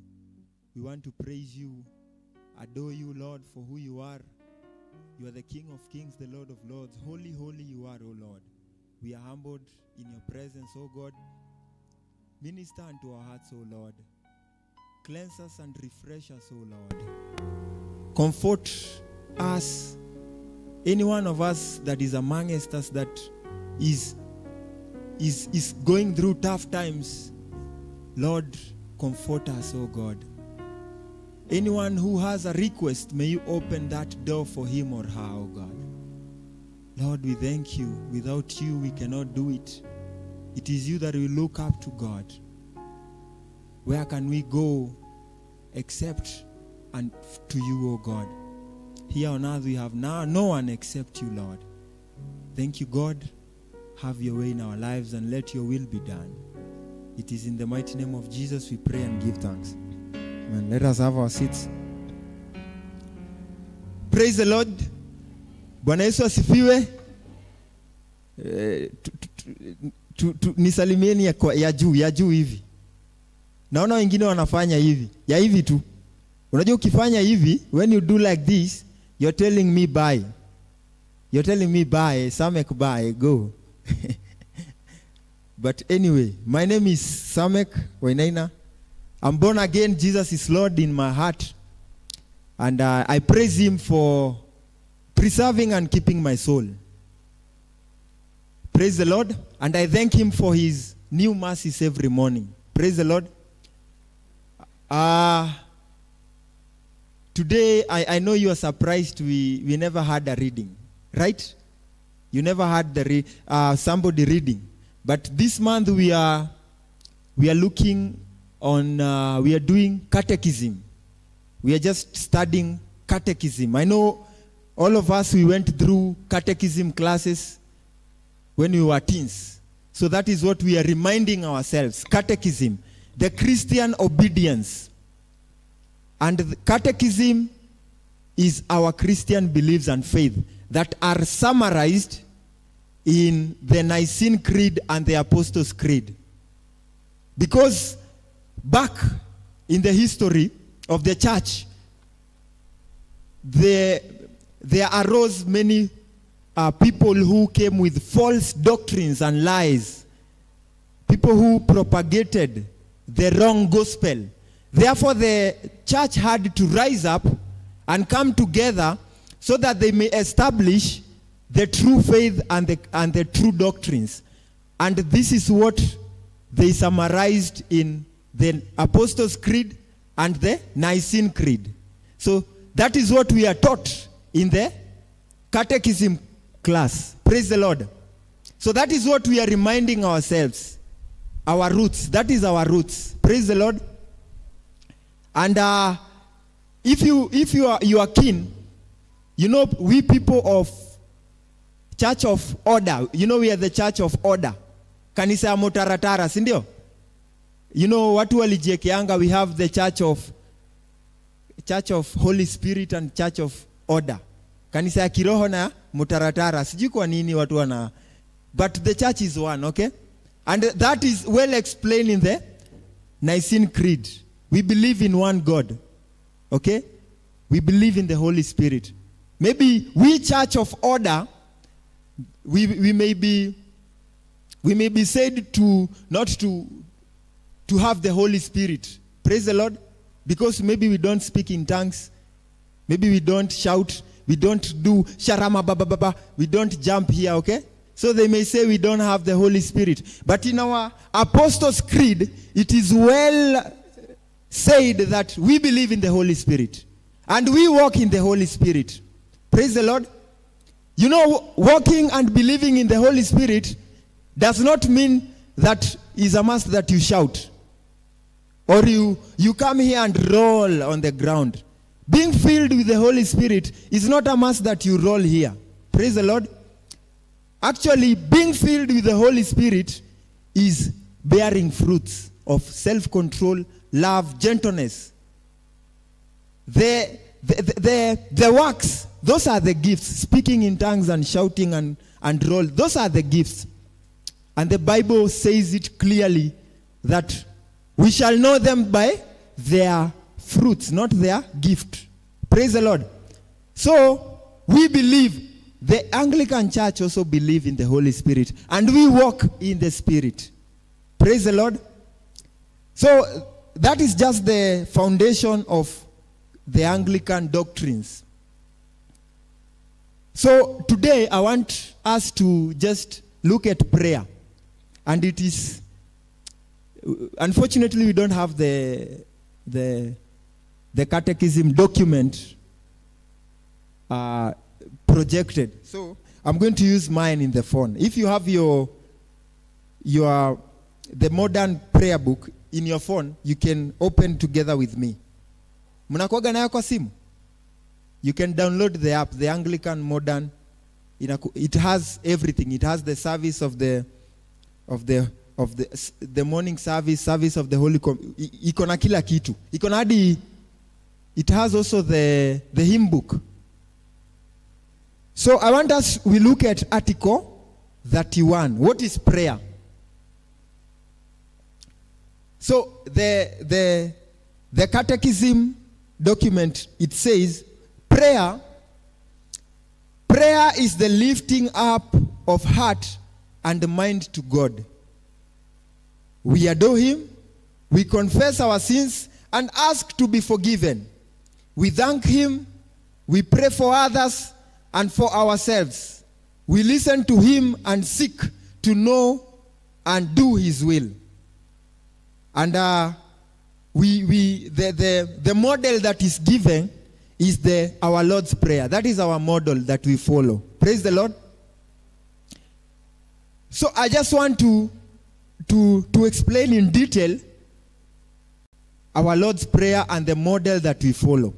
We want to praise you, adore you, Lord, for who you are. You are the King of kings, the Lord of lords. Holy, holy you are, O Lord. We are humbled in your presence, O God. Minister unto our hearts, O Lord. Cleanse us and refresh us, O Lord. Comfort us. Any one of us that is amongst us that is going through tough times, Lord, comfort us, O God. Anyone who has a request, may you open that door for him or her, O God. Lord, we thank you. Without you, we cannot do it. It is you that we look up to, God. Where can we go except and to you, O God? Here on earth we have now no one except you, Lord. Thank you, God. Have your way in our lives and let your will be done. It is in the mighty name of Jesus we pray and give thanks. Amen. Let us have our seats. Praise the Lord. Bwana Yesu asifiwe. Nisalimieni ya juu hivi. Naona wengine wanafanya hivi. Ya hivi tu. Unajua ukifanya hivi, when you do like this, you're telling me bye. You're telling me bye, Samek bye, go. But anyway, my name is Samek Wainaina. I'm born again. Jesus is Lord in my heart. And I praise him for preserving and keeping my soul. Praise the Lord. And I thank him for his new mercies every morning. Praise the Lord. Today, I know you are surprised we never had a reading. Right? You never had somebody reading. But this month we are looking on, we are doing catechism. We are just studying catechism. I know all of us, we went through catechism classes when we were teens. So that is what we are reminding ourselves. Catechism, the Christian obedience. And the catechism is our Christian beliefs and faith that are summarized in the Nicene Creed and the Apostles' Creed. Because back in the history of the church, there arose many people who came with false doctrines and lies. People who propagated the wrong gospel. Therefore, the church had to rise up and come together so that they may establish the true faith and the true doctrines. And this is what they summarized in the Apostles' Creed and the Nicene Creed. So that is what we are taught in the catechism class. Praise the Lord. So that is what we are reminding ourselves. Our roots. That is our roots. Praise the Lord. And if you are keen, you know, we people of Church of Order, you know, we are the Church of Order. Kanisa ya Mutaratara, si ndio? You know, watu walijiekeanga, we have the Church of Holy Spirit and Church of Order. Kanisa ya kiroho na Mutaratara. Sijui kwa nini watu wana. But the church is one, okay? And that is well explained in the Nicene Creed. We believe in one God. Okay? We believe in the Holy Spirit. Maybe we Church of Order, we may be said to not to have the Holy Spirit. Praise the Lord. Because maybe we don't speak in tongues. Maybe we don't shout. We don't do sharama baba baba. We don't jump here, okay? So they may say we don't have the Holy Spirit. But in our Apostles' Creed, it is well said that we believe in the Holy Spirit. And we walk in the Holy Spirit. Praise the Lord. You know, walking and believing in the Holy Spirit does not mean that is a must that you shout. Or you come here and roll on the ground. Being filled with the Holy Spirit is not a must that you roll here. Praise the Lord. Actually, being filled with the Holy Spirit is bearing fruits of self-control, love, gentleness. The works, those are the gifts. Speaking in tongues and shouting and roll, those are the gifts. And the Bible says it clearly that We shall know them by their fruits, not their gift. Praise the Lord. So, we believe, the Anglican Church also believe in the Holy Spirit, and we walk in the Spirit. Praise the Lord. So, that is just the foundation of the Anglican doctrines. So, today I want us to just look at prayer. And it is, unfortunately, we don't have the catechism document projected. So I'm going to use mine in the phone. If you have the modern prayer book in your phone, you can open together with me. Mnakuaga nayo kwa simu? You can download the app, the Anglican Modern. It has everything. It has the service of the morning service of the Holy iko na kila kitu. Iko na hadi, it has also the hymn book. So I want us, we look at Article 31. What is prayer? So the catechism document, it says, prayer is the lifting up of heart and mind to God. We adore him, we confess our sins and ask to be forgiven. We thank him, we pray for others and for ourselves. We listen to him and seek to know and do his will. And the model that is given is our Lord's Prayer. That is our model that we follow. Praise the Lord. So I just want to explain in detail our Lord's Prayer and the model that we follow.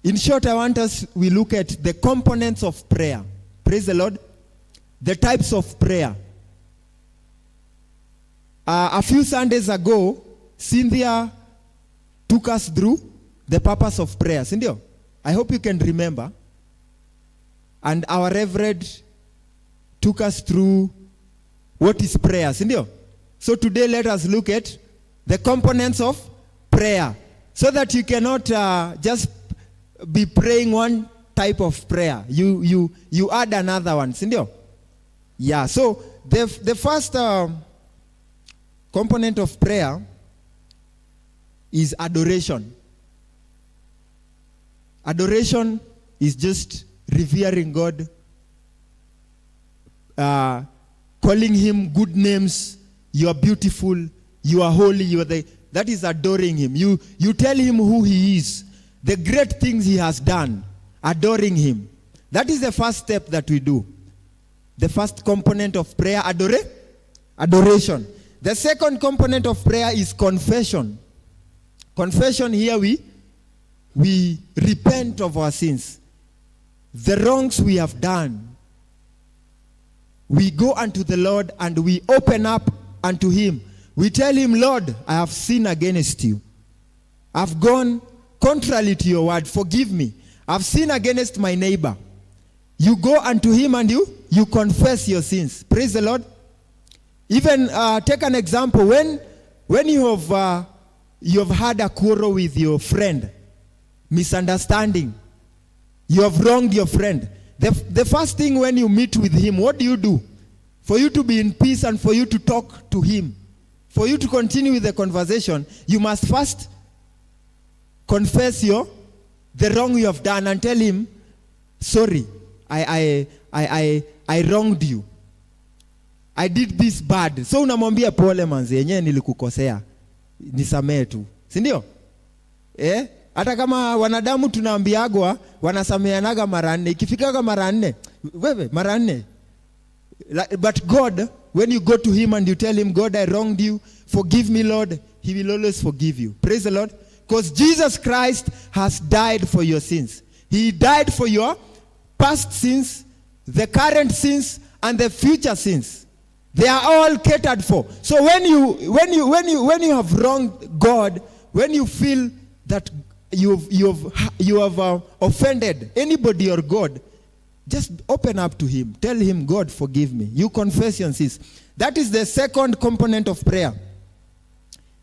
In short, I want us, we look at the components of prayer. Praise the Lord. The types of prayer. A few Sundays ago, Cynthia took us through the purpose of prayer. Cynthia, I hope you can remember. And our Reverend took us through what is prayer. Cynthia. So today let us look at the components of prayer, so that you cannot just be praying one type of prayer. You add another one. Sindio? Yeah. So the first component of prayer is adoration. Adoration is just revering God, calling him good names. You are beautiful, you are holy, you are that is adoring him. You tell him who he is, the great things he has done, adoring him. That is the first step that we do. The first component of prayer, adoration. The second component of prayer is confession. Confession, here we repent of our sins, the wrongs we have done. We go unto the Lord and we open up unto him. We tell him, Lord, I have sinned against you. I've gone contrary to your word. Forgive me. I've sinned against my neighbor. You go unto him and you confess your sins. Praise the Lord. Even take an example. When you have had a quarrel with your friend, misunderstanding, you have wronged your friend. The first thing when you meet with him, what do? For you to be in peace and for you to talk to him, for you to continue with the conversation, you must first confess the wrong you have done and tell him, sorry, I wronged you. I did this bad. So unamwambia pole manzi, yenyewe nilikukosea. Nisamehe tu. Si ndio? Hata kama wanadamu tunaambiagwa wanasameheanaga mara 4. Ikifikaga mara 4, wewe mara 4. But God, when you go to him and you tell him, God, I wronged you, forgive me, Lord, he will always forgive you. Praise the Lord. Because Jesus Christ has died for your sins. He died for your past sins, the current sins, and the future sins. They are all catered for. So when you have wronged God, when you feel that you have offended anybody or God, just open up to him. Tell him, God, forgive me. You confess your sins. That is the second component of prayer.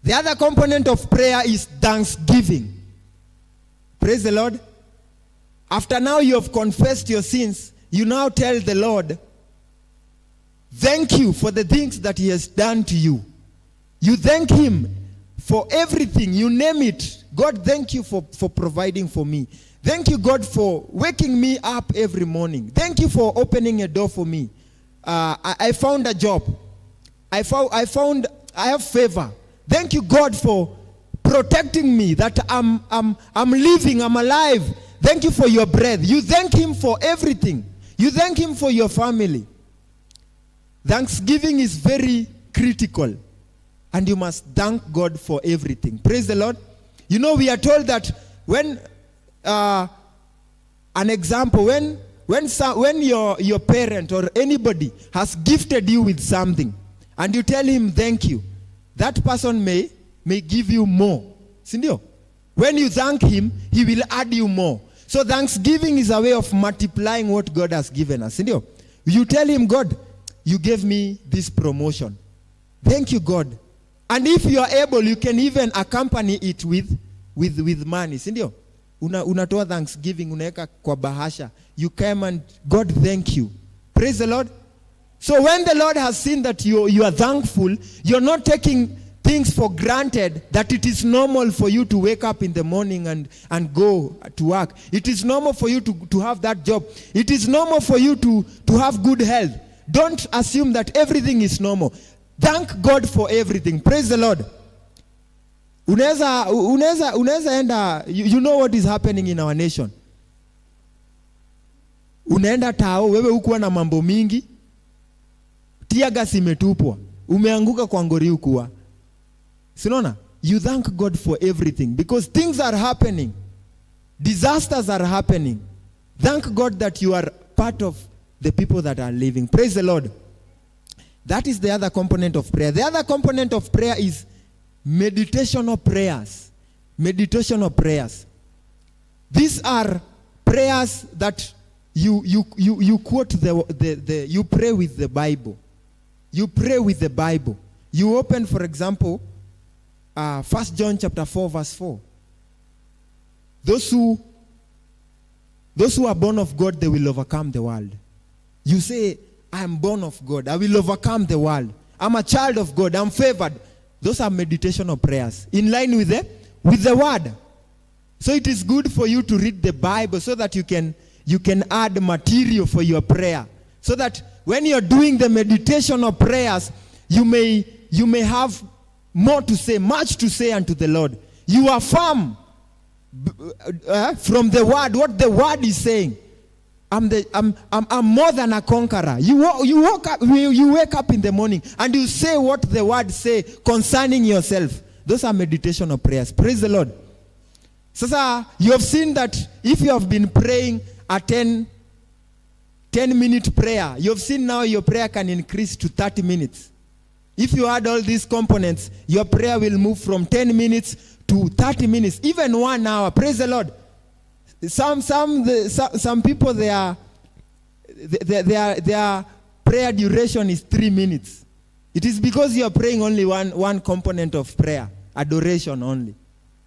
The other component of prayer is thanksgiving. Praise the Lord. After now you have confessed your sins, you now tell the Lord, thank you for the things that he has done to you. You thank him for everything. You name it. God, thank you for providing for me. Thank you, God, for waking me up every morning. Thank you for opening a door for me. I found a job. I have favor. Thank you, God, for protecting me, that I'm living, I'm alive. Thank you for your breath. You thank him for everything. You thank him for your family. Thanksgiving is very critical, and you must thank God for everything. Praise the Lord. You know, we are told that when an example, when your parent or anybody has gifted you with something, and you tell him thank you, that person may give you more. Sindio? When you thank him, he will add you more. So thanksgiving is a way of multiplying what God has given us. Sindio? You tell him, God, you gave me this promotion. Thank you, God. And if you are able, you can even accompany it with money. Sindio? Unatoa thanksgiving, unaweka kwa bahasha. You come and God, thank you. Praise the Lord. So when the Lord has seen that you are thankful, you're not taking things for granted, that it is normal for you to wake up in the morning and go to work. It is normal for you to have that job. It is normal for you to have good health. Don't assume that everything is normal. Thank God for everything. Praise the Lord. Unaweza enda, you know what is happening in our nation. Unaenda tao, wewe ukuwa na mambo mingi, tiagas imetupwa, umeanguka kwa ngori ukuwa. Sinona, you thank God for everything because things are happening. Disasters are happening. Thank God that you are part of the people that are living. Praise the Lord. That is the other component of prayer. The other component of prayer is meditational prayers. Meditational prayers. These are prayers that you quote you pray with the Bible. You pray with the Bible. You open, for example, 1 John chapter 4 verse 4. Those who are born of God, they will overcome the world. You say, I am born of God. I will overcome the world. I'm a child of God. I'm favored. Those are meditational prayers in line with the word. So it is good for you to read the Bible so that you can add material for your prayer. So that when you're doing the meditational prayers, you may have more to say, much to say unto the Lord. You affirm from the word what the word is saying. I'm more than a conqueror. You wake up in the morning and you say what the word say concerning yourself. Those are meditational prayers. Praise the Lord. So you have seen that if you have been praying a 10-minute prayer, you have seen now your prayer can increase to 30 minutes. If you add all these components, your prayer will move from 10 minutes to 30 minutes, even 1 hour. Praise the Lord. Some people, their prayer duration is 3 minutes. It is because you are praying only one component of prayer, adoration only,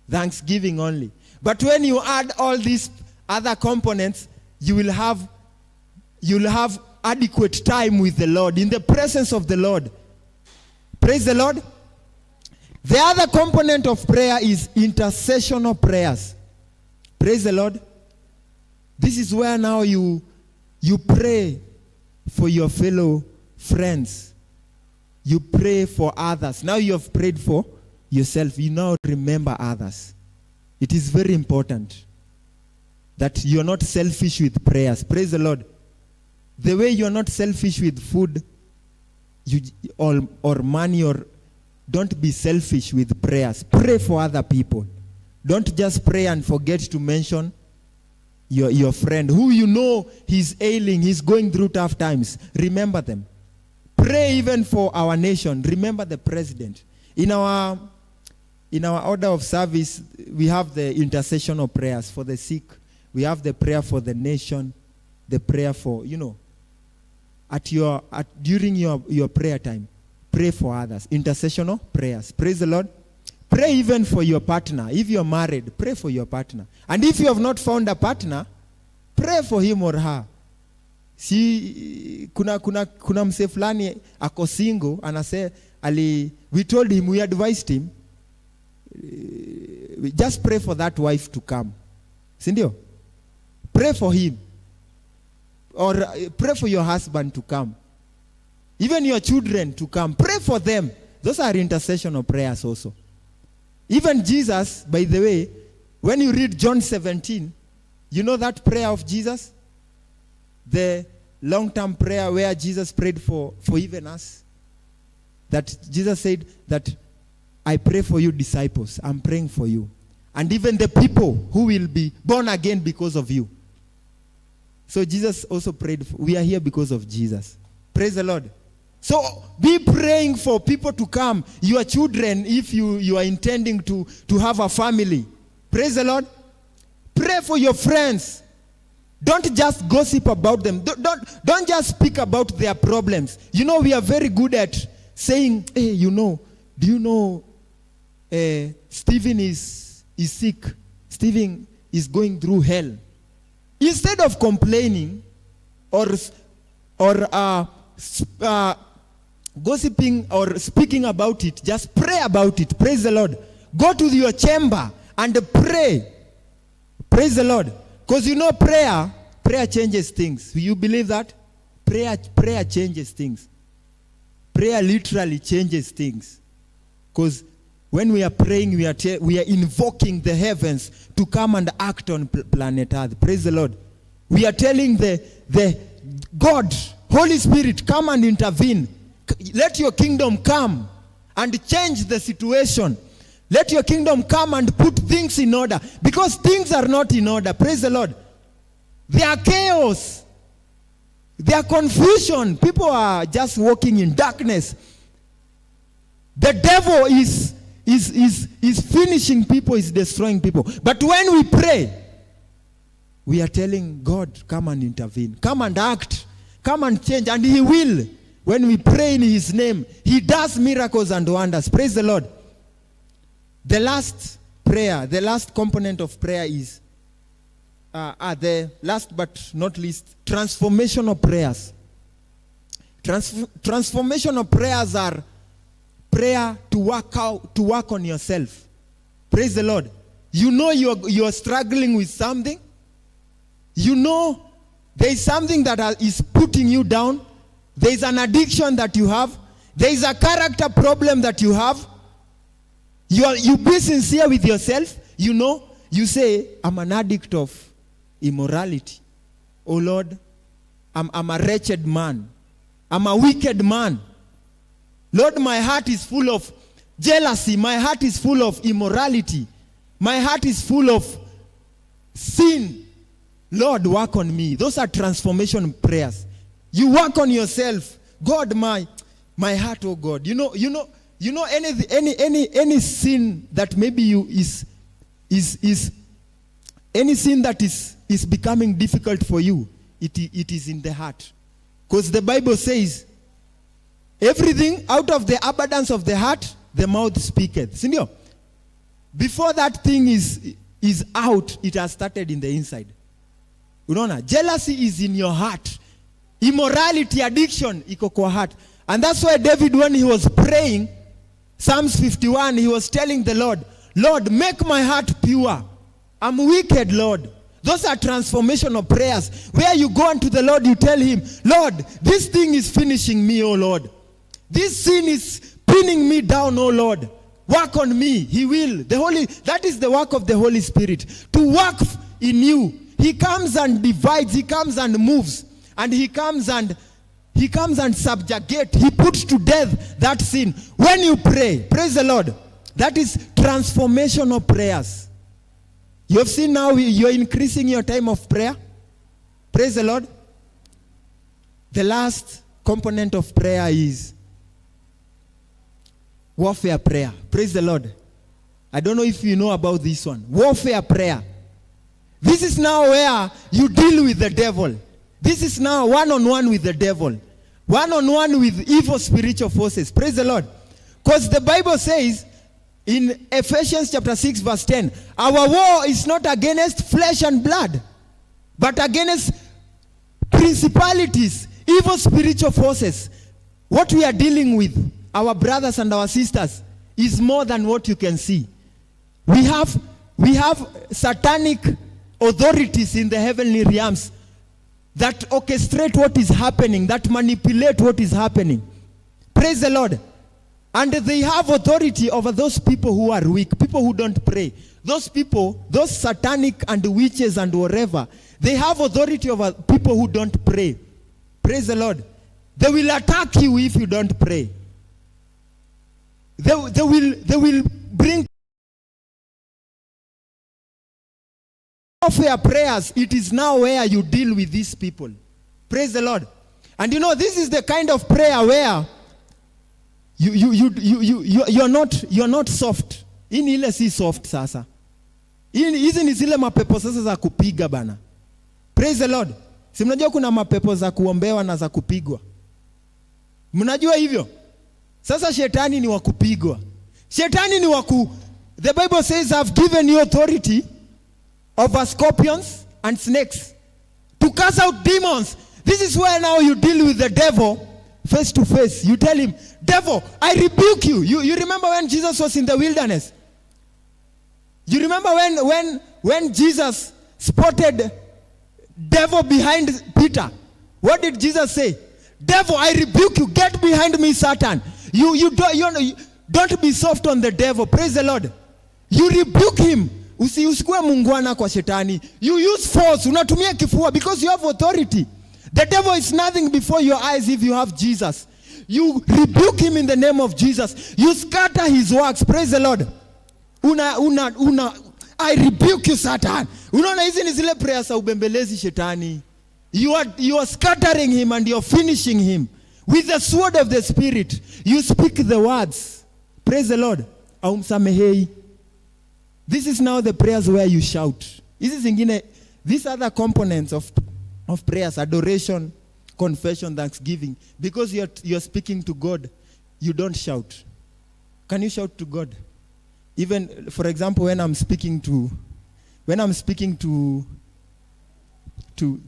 thanksgiving only. But when you add all these other components, you will have adequate time with the Lord, in the presence of the Lord. Praise the Lord. The other component of prayer is intercessional prayers. Praise the Lord. This is where now you pray for your fellow friends. You pray for others. Now you have prayed for yourself. You now remember others. It is very important that you are not selfish with prayers. Praise the Lord. The way you are not selfish with food or money, or don't be selfish with prayers. Pray for other people. Don't just pray and forget to mention your friend who you know he's ailing, he's going through tough times. Remember them. Pray even for our nation. Remember the president. In our order of service, we have the intercessional prayers for the sick. We have the prayer for the nation, the prayer for, during your prayer time, pray for others. Intercessional prayers. Praise the Lord. Pray even for your partner. If you're married, pray for your partner. And if you have not found a partner, pray for him or her. Si kuna mse fulani ako single, anase we told him, we advised him, we just pray for that wife to come. Sindio? Pray for him. Or pray for your husband to come. Even your children to come. Pray for them. Those are intercessional prayers also. Even Jesus, by the way, when you read John 17, you know that prayer of Jesus? The long-term prayer where Jesus prayed for even us. That Jesus said that, I pray for you disciples. I'm praying for you. And even the people who will be born again because of you. So Jesus also prayed. We are here because of Jesus. Praise the Lord. So be praying for people to come. Your children, if you are intending to have a family. Praise the Lord. Pray for your friends. Don't just gossip about them. Don't just speak about their problems. You know, we are very good at saying, hey, do you know Stephen is sick. Stephen is going through hell. Instead of complaining or gossiping or speaking about it, just pray about it. Praise the Lord. Go to your chamber and pray. Praise the Lord. Because you know prayer changes things. You believe that? Prayer changes things. Prayer literally changes things. Because when we are praying, we are invoking the heavens to come and act on planet Earth. Praise the Lord. We are telling the God, Holy Spirit, come and intervene. Let your kingdom come and change the situation. Let your kingdom come and put things in order. Because things are not in order. Praise the Lord. They are chaos. They are confusion. People are just walking in darkness. The devil is finishing people, is destroying people. But when we pray, we are telling God, come and intervene. Come and act. Come and change. And he will. When we pray in his name, he does miracles and wonders. Praise the Lord. The last prayer, the last component of prayer is, the last but not least, transformational prayers. Transformational prayers are prayer to work on yourself. Praise the Lord. You know you are struggling with something. You know there is something that is putting you down. There is an addiction that you have. There is a character problem that you have. You be sincere with yourself. You know, you say, I'm an addict of immorality. Oh Lord, I'm a wretched man. I'm a wicked man. Lord, my heart is full of jealousy. My heart is full of immorality. My heart is full of sin. Lord, work on me. Those are transformation prayers. You work on yourself. God, my heart, oh God. You know any sin that maybe is any sin that is becoming difficult for you, it is in the heart. Because the Bible says, everything out of the abundance of the heart, the mouth speaketh. Senor, before that thing is out, it has started in the inside. Unaona, jealousy is in your heart. Immorality, addiction, iko kwa heart. And that's why David, when he was praying, Psalms 51, he was telling the Lord, Lord, make my heart pure. I'm wicked, Lord. Those are transformational prayers. Where you go unto the Lord, you tell him, Lord, this thing is finishing me, oh Lord. This sin is pinning me down, oh Lord. Work on me. He will. That is the work of the Holy Spirit. To work in you. He comes and divides. He comes and moves. And he comes and subjugate. He puts to death that sin. When you pray, praise the Lord. That is transformational prayers. You have seen now you're increasing your time of prayer. Praise the Lord. The last component of prayer is warfare prayer. Praise the Lord. I don't know if you know about this one. Warfare prayer. This is now where you deal with the devil. This is now one-on-one with the devil. One-on-one with evil spiritual forces. Praise the Lord. Because the Bible says, In Ephesians chapter 6 verse 10, our war is not against flesh and blood, but against principalities, evil spiritual forces. What we are dealing with, our brothers and our sisters, is more than what you can see. We have satanic authorities in the heavenly realms that orchestrate what is happening, that manipulate what is happening. Praise the Lord. And they have authority over those people who are weak, people who don't pray. Those people, those satanic and witches and whatever, they have authority over people who don't pray. Praise the Lord. They will attack you if you don't pray. They will bring warfare prayers. It is now where you deal with these people. Praise the Lord. And you know, this is the kind of prayer where you're not soft. Ini ile si soft sasa. Hizi ni zile mapepo sasa za kupiga bana. Praise the Lord. Si mnajua kuna mapepo za kuombewa na za kupigwa. Mnajua hivyo? Sasa shetani ni wa kupigwa. Shetani ni the Bible says, I've given you authority over scorpions and snakes to cast out demons. This is where now you deal with the devil face to face. You tell him, devil, I rebuke you. You remember when Jesus was in the wilderness? You remember when Jesus spotted devil behind Peter? What did Jesus say? Devil, I rebuke you. Get behind me, Satan. You don't be soft on the devil. Praise the Lord. You rebuke him. Usikue mungwana kwa shetani. You use force. Unatumia kifua because you have authority. The devil is nothing before your eyes if you have Jesus. You rebuke him in the name of Jesus. You scatter his works. Praise the Lord. I rebuke you, Satan. Unaona hizi ni zile prayers za ubembelezi shetani. You are scattering him and you're finishing him. With the sword of the Spirit, you speak the words. Praise the Lord. Aumsamehei. This is now the prayers where you shout. These are the components of prayers: adoration, confession, thanksgiving. Because you're speaking to God, you don't shout. Can you shout to God? Even, for example, when I'm speaking to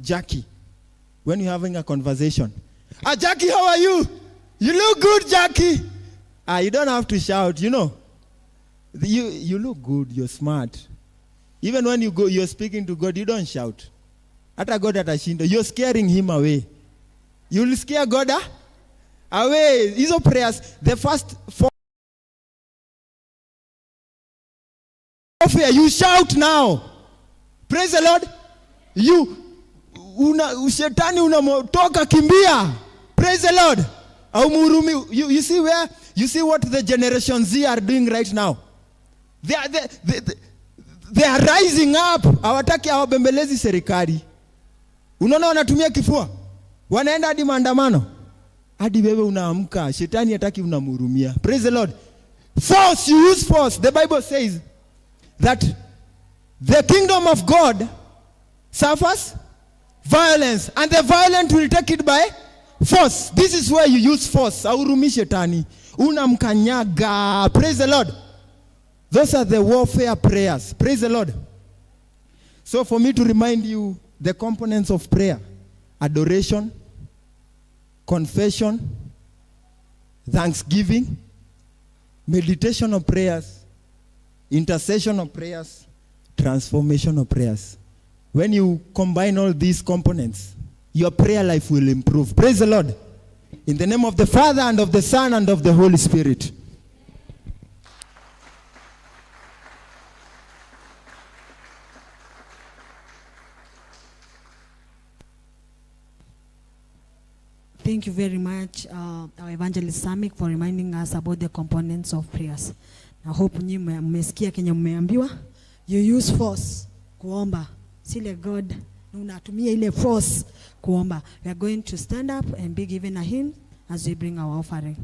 Jackie, when you're having a conversation, Jackie, how are you? You look good, Jackie. You don't have to shout, you know. You look good, you're smart. Even when you're speaking to God, you don't shout. Ata God atashinda. You're scaring him away. You'll scare God away. These are prayers. The first four. You shout now. Praise the Lord. Shetani unamotoka kimbia. Praise the Lord. You see where? You see what the Generation Z are doing right now? They are rising up. Hawataki hawabembelezi serikali. Unaona wanatumia kifua. Wanaenda hadi maandamano. Hadi wewe unaamka. Shetani hataki unamhurumia. Praise the Lord. Force, you use force. The Bible says that the kingdom of God suffers violence, and the violent will take it by force. This is where you use force. Haurumi shetani. Unamkanyaga. Praise the Lord. Those are the warfare prayers. Praise the Lord. So for me to remind you the components of prayer: adoration, confession, thanksgiving, meditation of prayers, intercession of prayers, transformation of prayers. When you combine all these components, your prayer life will improve. Praise the Lord. In the name of the Father, and of the Son, and of the Holy Spirit. Thank you very much, our Evangelist Samik, for reminding us about the components of prayers. I hope nyinyi mmesikia kenye mmeambiwa. You use force kuomba. Sile God unatumia ile force kuomba. We are going to stand up and be given a hymn as we bring our offering.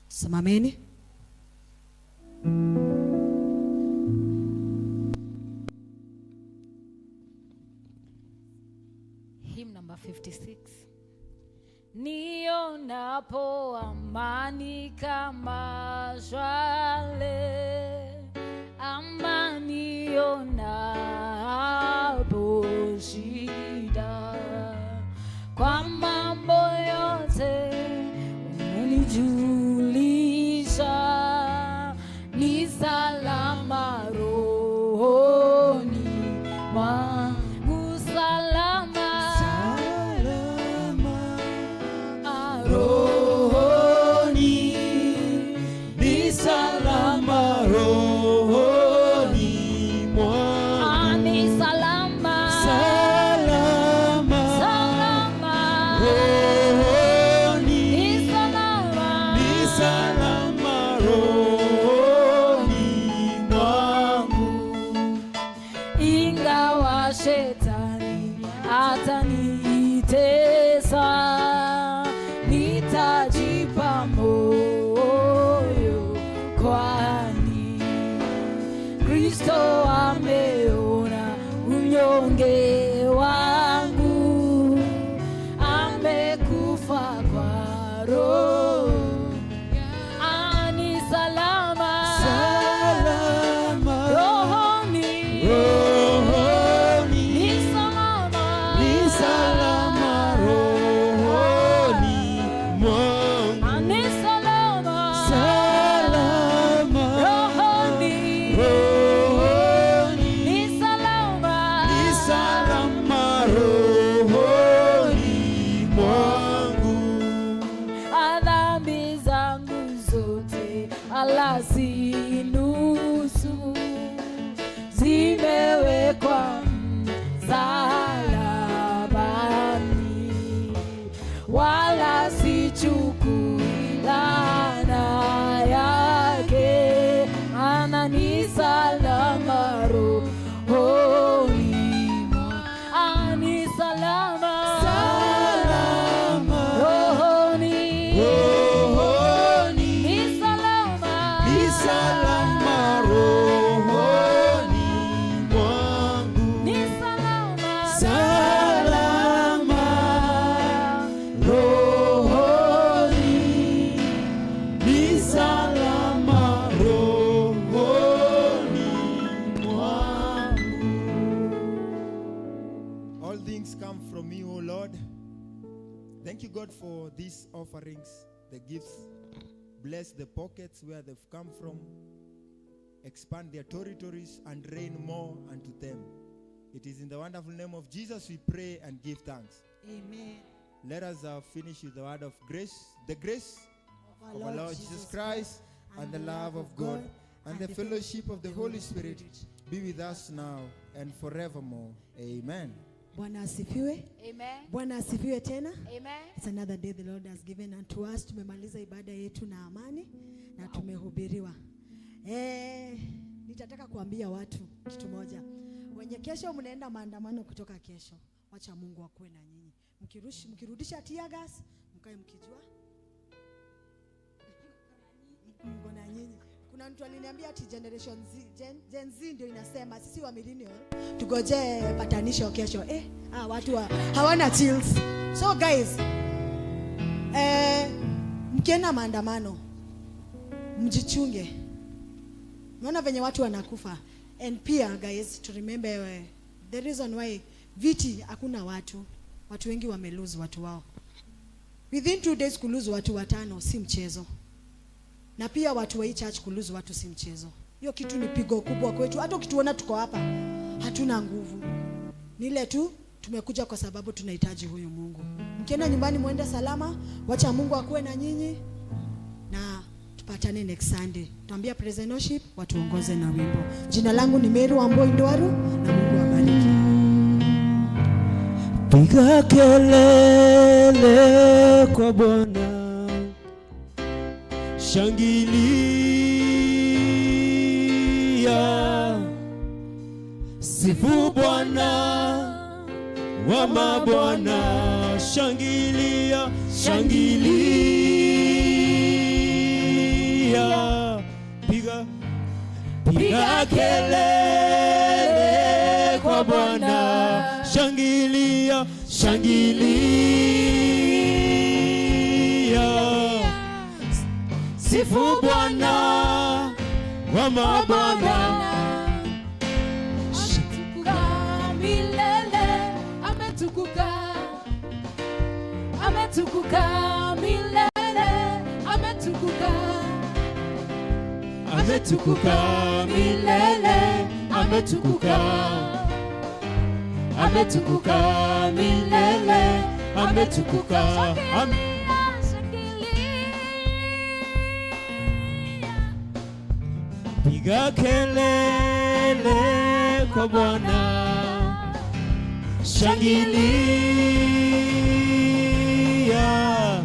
Samameni. Hymn number 56. Nione nionapo amani kama shwale, ama nionapo shida, kwa mambo yote umenijulisha, ni salama rohoni mwangu, salama rohoni, ni salama rohoni mwangu, ni salama, salama rohoni, ni salama, ni salama rohoni mwangu. ingawa shetani atanitesa, nitajipa moyo, kwani Kristo ameona unyonge wangu, amekufa kwa roho, ani salama, Salama rohoni, rohoni, ni salama, ni salama rohoni mwangu, ani salama, salama rohoni, rohoni, ni salama, ni salama rohoni mwangu. dhambi zangu zote alasinusu, zimewekwa msalabani, wala sichukui laana yake, ana ni salama rohoni mwangu, ani salama, Salama rohoni, rohoni, ni salama, ni salama rohoni mwangu, ni salama, salama rohoni, ni salama rohoni mwangu. All things come from you, O Lord. Thank you, God, for these offerings, the gifts. Bless the pockets where they've come from. Expand their territories and rain more unto them. It is in the wonderful name of Jesus we pray and give thanks. Amen. Let us finish with the word of grace. The grace of our Lord Jesus Christ and the love of God and the fellowship of the Holy Spirit be with us now and forevermore. Amen. Bwana asifiwe. Amen. Bwana asifiwe tena. Amen. It's another day the Lord has given unto us. Tumemaliza ibada yetu na amani na tumehubiriwa. Nitataka kuambia watu kitu moja. Wenye kesho mnaenda maandamano kutoka kesho. Wacha Mungu akuwe na nyinyi. Mkirudisha tear gas, mkae mkijua Mungu na nyinyi. Kuna mtu aliniambia ati generation Z, Gen Z ndio inasema sisi wa millennial tugoje patanisho kesho. Watu hawana chills. So guys, mkienda maandamano mjichunge. Unaona venye watu wanakufa. And pia guys, to remember the reason why viti hakuna watu wengi wamelose watu wao. Within 2 days kulose watu 5 si mchezo. Na pia watu wa hii church kulose watu si mchezo. Hiyo kitu ni pigo kubwa kwetu. Hata ukituona tuko hapa hatuna nguvu. Ni ile tu tumekuja kwa sababu tunahitaji huyu Mungu. Mkienda nyumbani muende salama, wacha Mungu akuwe na nyinyi na tupatane next Sunday. Tuambia praise and worship watuongoze na wimbo. Jina langu ni Mary Wamboi Ndwaru na Mungu awabariki. Piga kelele kwa Bwana, shangilia, sifu Bwana wa mabwana, shangilia, shangilia, piga kelele kwa Bwana, shangilia, shangilia, Sifu Bwana wa mabwana. Ametukuka milele, ametukuka, ametukuka milele, ametukuka, Ametukuka milele, ametukuka, ametukuka milele, ametukuka. Piga kelele kwa Bwana, shangilia,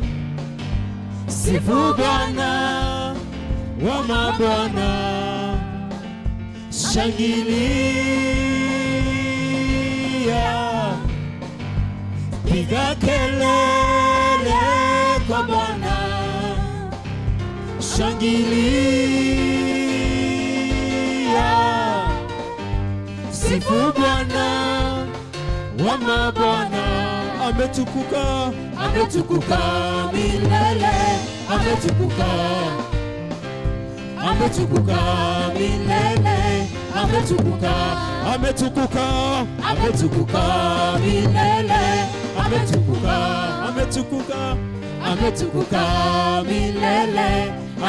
sifu Bwana wa mabwana, shangilia, piga kelele kwa Bwana, shangilia, sifu Bwana wa mabwana. Ametukuka, ametukuka milele, ametukuka, ametukuka milele, ametukuka, ametukuka, ametukuka milele, ametukuka, ametukuka, ametukuka milele,